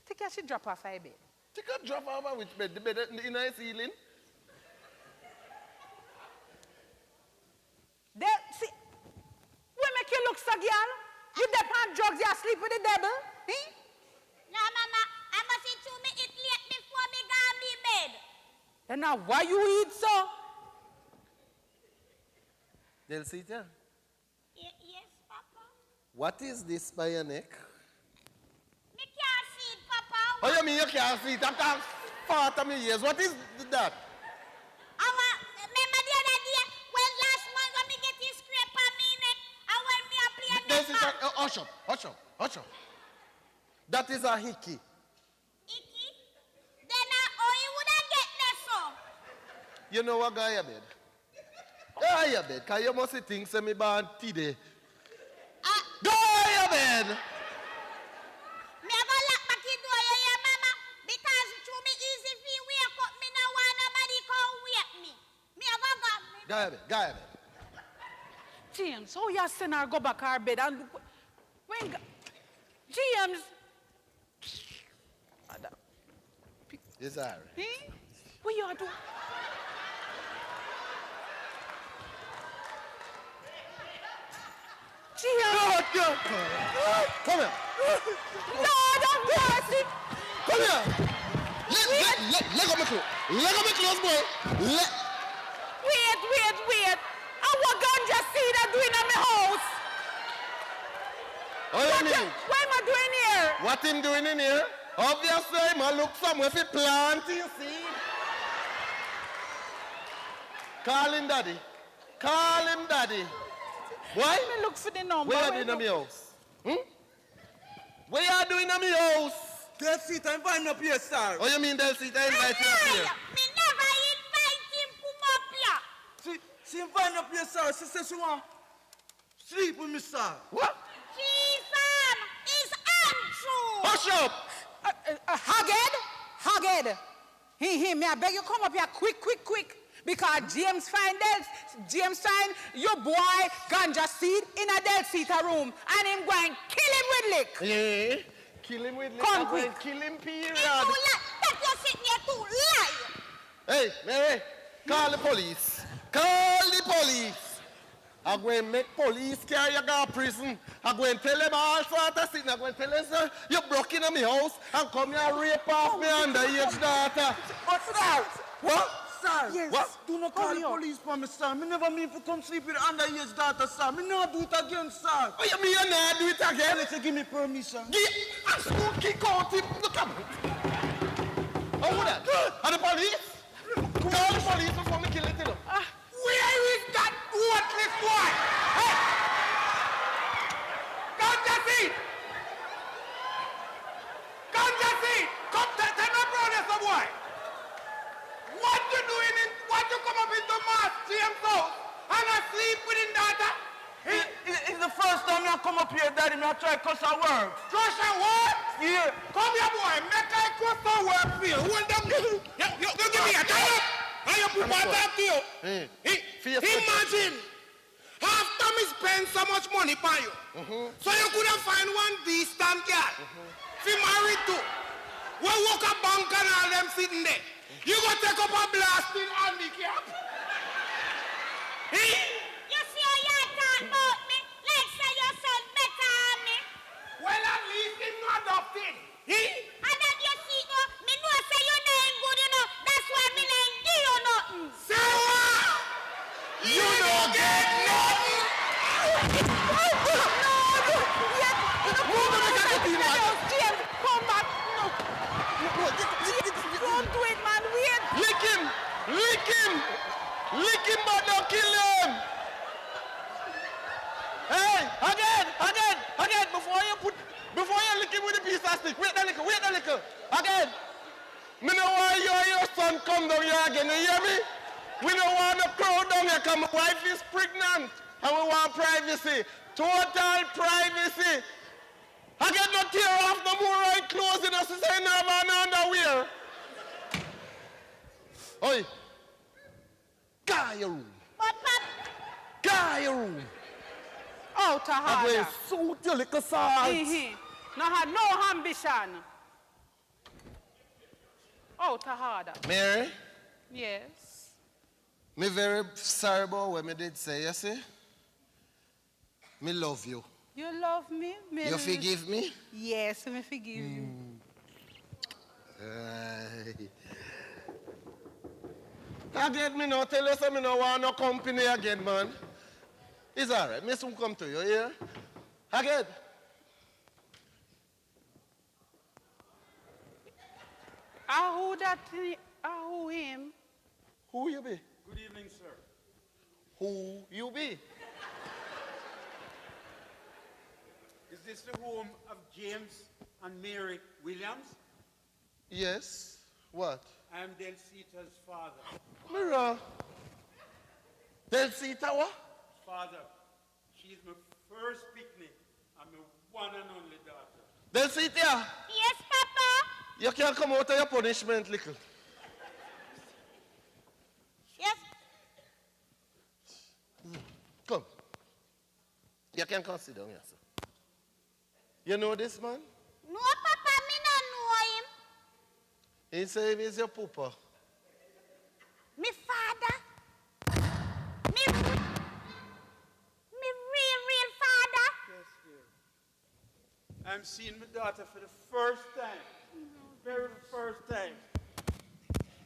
Think I should drop off her bed. Take a drop over which bed? The bed in the ceiling? See, we make you look so girl. You depend drugs, you sleep with the devil. Eh? No, Mama, I must eat 2 me eat late before me go on me bed. And now why you eat so? Delcita, Yes, Papa. what is this by your neck? Me can't see it, Papa. Oh, you mean you can't see it after 40 years? What is that? Remember the other day when last month when me get this scrape on me neck and when me a play Delcita, hush up. That is a hickey. Icky? Then how you would have get that so? You know what, guy, your bed? Go your bed, because you must think say me born today. Go your bed! Me a go lock back the door, you hear, Mama? Because it me easy if you wake up, me no want nobody come wake me. Me a go. Go your bed. James, how you send her go back her bed and when James. It's all right. Eh? What you do? James. No. Come here. Lord of mercy. Come here. Let go my clothes. Let go my clothes, boy. Wait. And what ganja seed are doing at my house? What you mean? What am I doing here? What him doing in here? Obviously, he must look somewhere for planting seed. Call him daddy. Why? Let me look for the number. What are you doing in my house? What are you doing in my house? Delcita, invite me up here, sir. Oh, you mean Delcita invite you up here? Me never invite him come up here. She invite me up here, sir. She says she want sleep with me, sir. What? Chiefan, it's untrue. Hush up! Haggard. Me, I beg you come up here quick. Because James find your boy ganja seed in a Delcita room and him going kill him with lick. Yeah. Kill him with lick. Come quick. Kill him period. That you sitting here to lie. Hey, Mary, call the police. I'm going to make police carry you to prison. I'm going to tell them all sorts of things. I'm going to tell them, sir, you broke into my house and come here and rape off me underage daughter. What's that? What? Sir, Yes. what? Do not call Hurry the up. police for me, sir. Me never mean to come sleep with underage daughter, sir. Me not do it again, sir. Oh, you mean you not do it again? Let you give me permission. I'm school kick out him. Look at me. Oh, who that? And the police? Call the police before me kill it, you know. Where is that worthless boy? Hey! come up into Mass James' house and I sleep with his daughter? It's the first time I come up here, Daddy. I try to cuss a word. Cuss a word? Yeah. Come here, boy. Make I cuss a word for you. Hold them. You give me a time up. And you put my talk to you. Imagine. After me spend so much money for you. So you could have find one decent girl. If you married to. We walk a bank and all them sitting there. You go take up a blasting handicap. You see how you talk about me? Like say your son better than me. Well, at least him not adopted. And that you see, no, me know say your name good, you know. That's why me name give you nothing. Say what? You don't get nothing. James, come back. Don't do it, man. Wait. Lick him! Lick him! Lick him, but don't kill him! Hey, again! Before you lick him with a piece of stick, wait a little. Again! Me know why you and your son come down here again, you hear me? We don't want the crowd down here, because my wife is pregnant, and we want privacy. Total privacy. Again, not tear off no more right clothes in us to say no man underwear. Oi! Guy your room. Guy your room. Out of I'm going order. to suit your little salt. No had no ambition. Out of order. Mary, Yes. me very sorry about what me did say, you see? Me love you. You love me? You forgive me? Yes, me forgive you. Again, me no tell you so me no want no company again, man. It's all right. Me soon come to you, yeah? Again. Who that? Who him? Who you be? Good evening, sir. Who you be? Is this the home of James and Mary Williams? Yes. What? I am Delsita's father. Mirror. Delsita what? Father, she is my first picnic and my one and only daughter. Delsita, Yes, Papa. you can't come out of your punishment, little. Yes. Come. You can come sit down here, sir. You know this man? No, Papa, me not know him. He say he's your pooper. Me father. Me real father. Yes, dear. I'm seeing my daughter for the first time. Very first time.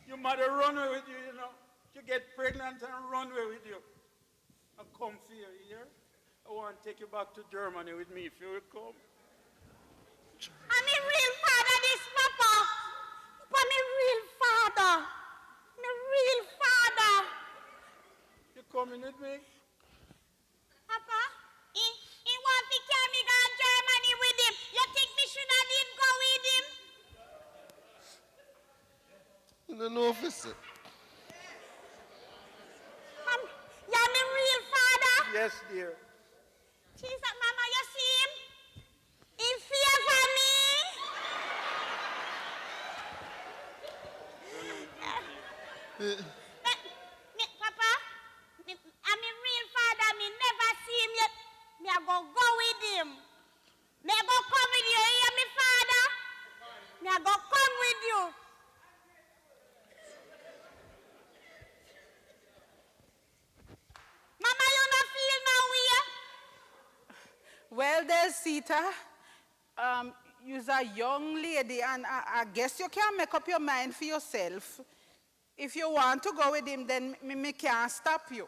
Your mother run away with you, you know. You get pregnant and run away with you. I come for you here. I want to take you back to Germany with me if you will come. I'm a real father, this Papa. Papa, me real father. Me real father. You coming with me? Papa, he want to carry me to Germany with him. You think me should have did go with him? You don't know if it's it. You're my real father. Yes, dear. Jesus, Mama, you see him? He favor me. Papa, I'm a real father. Me never see him yet. Me I go with him. Me I go come with you. You hear me, father? Me I go come with you. Mama, you not feel no way? Well, there's Sita. You're a young lady, and I guess you can make up your mind for yourself. If you want to go with him, then me can't stop you.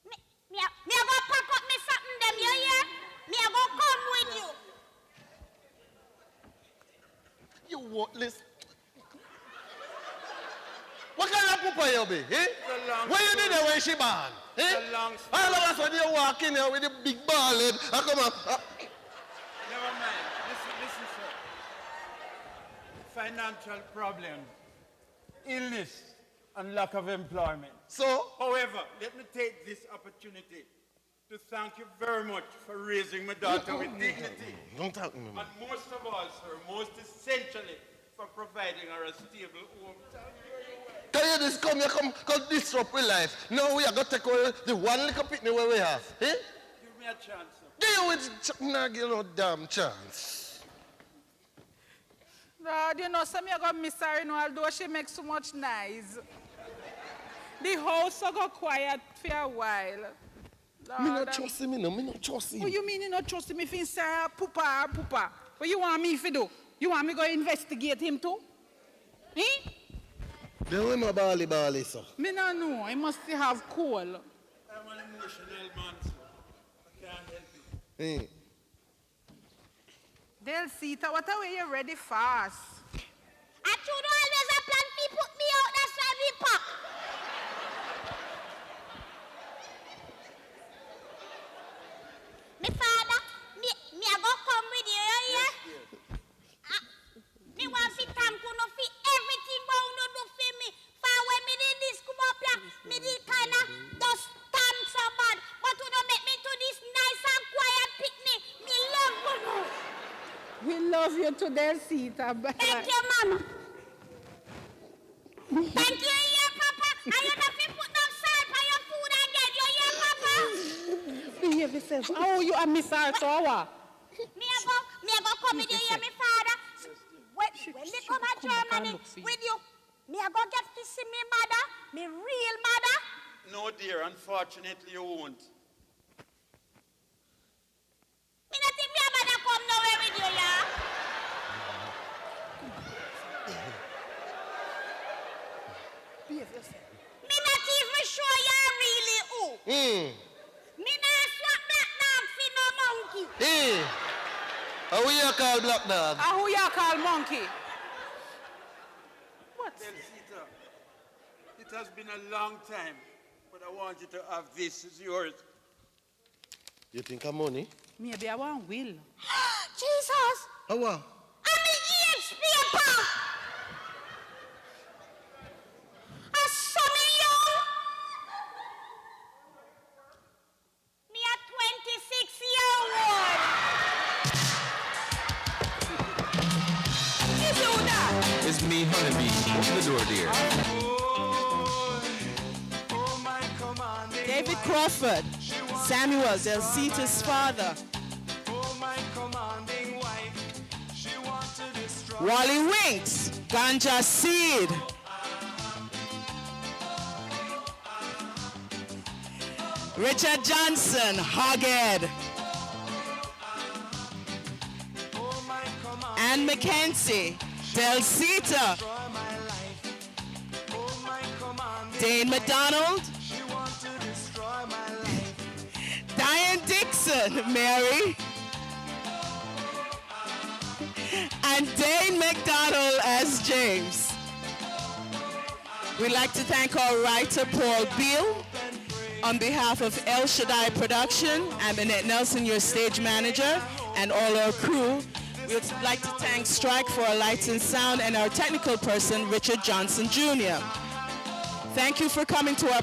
Me a go pack up me something them, you hear? Me a go come with you. You worthless. What kind of pooper you be, eh? Where you did it when she born? Eh? All of a sudden you walk in here with a big ball head and come up. Never mind. Listen, sir. Financial problems, illness, and lack of employment. So? However, let me take this opportunity to thank you very much for raising my daughter with dignity. Don't talk to me, man. And most of all, sir, most essentially, for providing her a stable home. Can you just come here, come disrupt my life? No, we are going to take away the one little pitney where we have. Eh? Give me a chance, sir. Deal with not give no damn chance. Lord, you know, some of you got miss her, you know, although she makes so much noise. The house will go quiet for a while. Lord, Me not trust him, me not trust him. What you mean you not trust him if he say poopa? What you want me to do? You want me to go investigate him too? Eh? Then we my bally, sir. Me no know. He must have coal. I'm an emotional man, sir. I can't help it. Eh. Delsita, what are you ready fast? I should always a plan to put me out, that's why we pop. Me father, me I go come with you, yeah? Me want to thank you for everything what you do for me. For when me did this come up here, me did kind of just stand so bad. But you don't make me to this nice and quiet picnic. Me love you. We love you to Delsita. Thank you, Mama. Thank you, yeah, Papa. And you don't put no salt on your food again. You hear, Papa? Behave yourself. Oh, you are Miss Artoa. Me I go come with you, yeah, me father. When me come to Germany with you, me I go get to see me mother, me real mother. No, dear, unfortunately you won't. Me not think me mother come nowhere with you, yeah? Behave yourself. Me not even sure you're really who. Me not swap black dog for no monkey. Eh. How you call black dog? Who you call monkey? What? Delsita, it has been a long time, but I want you to have this. It's yours. You think I'm money? Maybe I want will. Jesus! How what? I'm in age paper! I saw me young. Me a 26-year-old. You do that? It's me, Honeybee. Open the door, dear. David Crawford, Samuel Delsita's father. Wally Winks, Ganja Seed. Richard Johnson, Hoghead. Ann McKenzie, Delsita. Dane McDonald. Diane Dixon, Mary. And Dane McDonald as James. We'd like to thank our writer, Paul Beal. On behalf of El Shaddai Production, I'm Annette Nelson, your stage manager, and all our crew. We'd like to thank Strike for our lights and sound, and our technical person, Richard Johnson Jr. Thank you for coming to our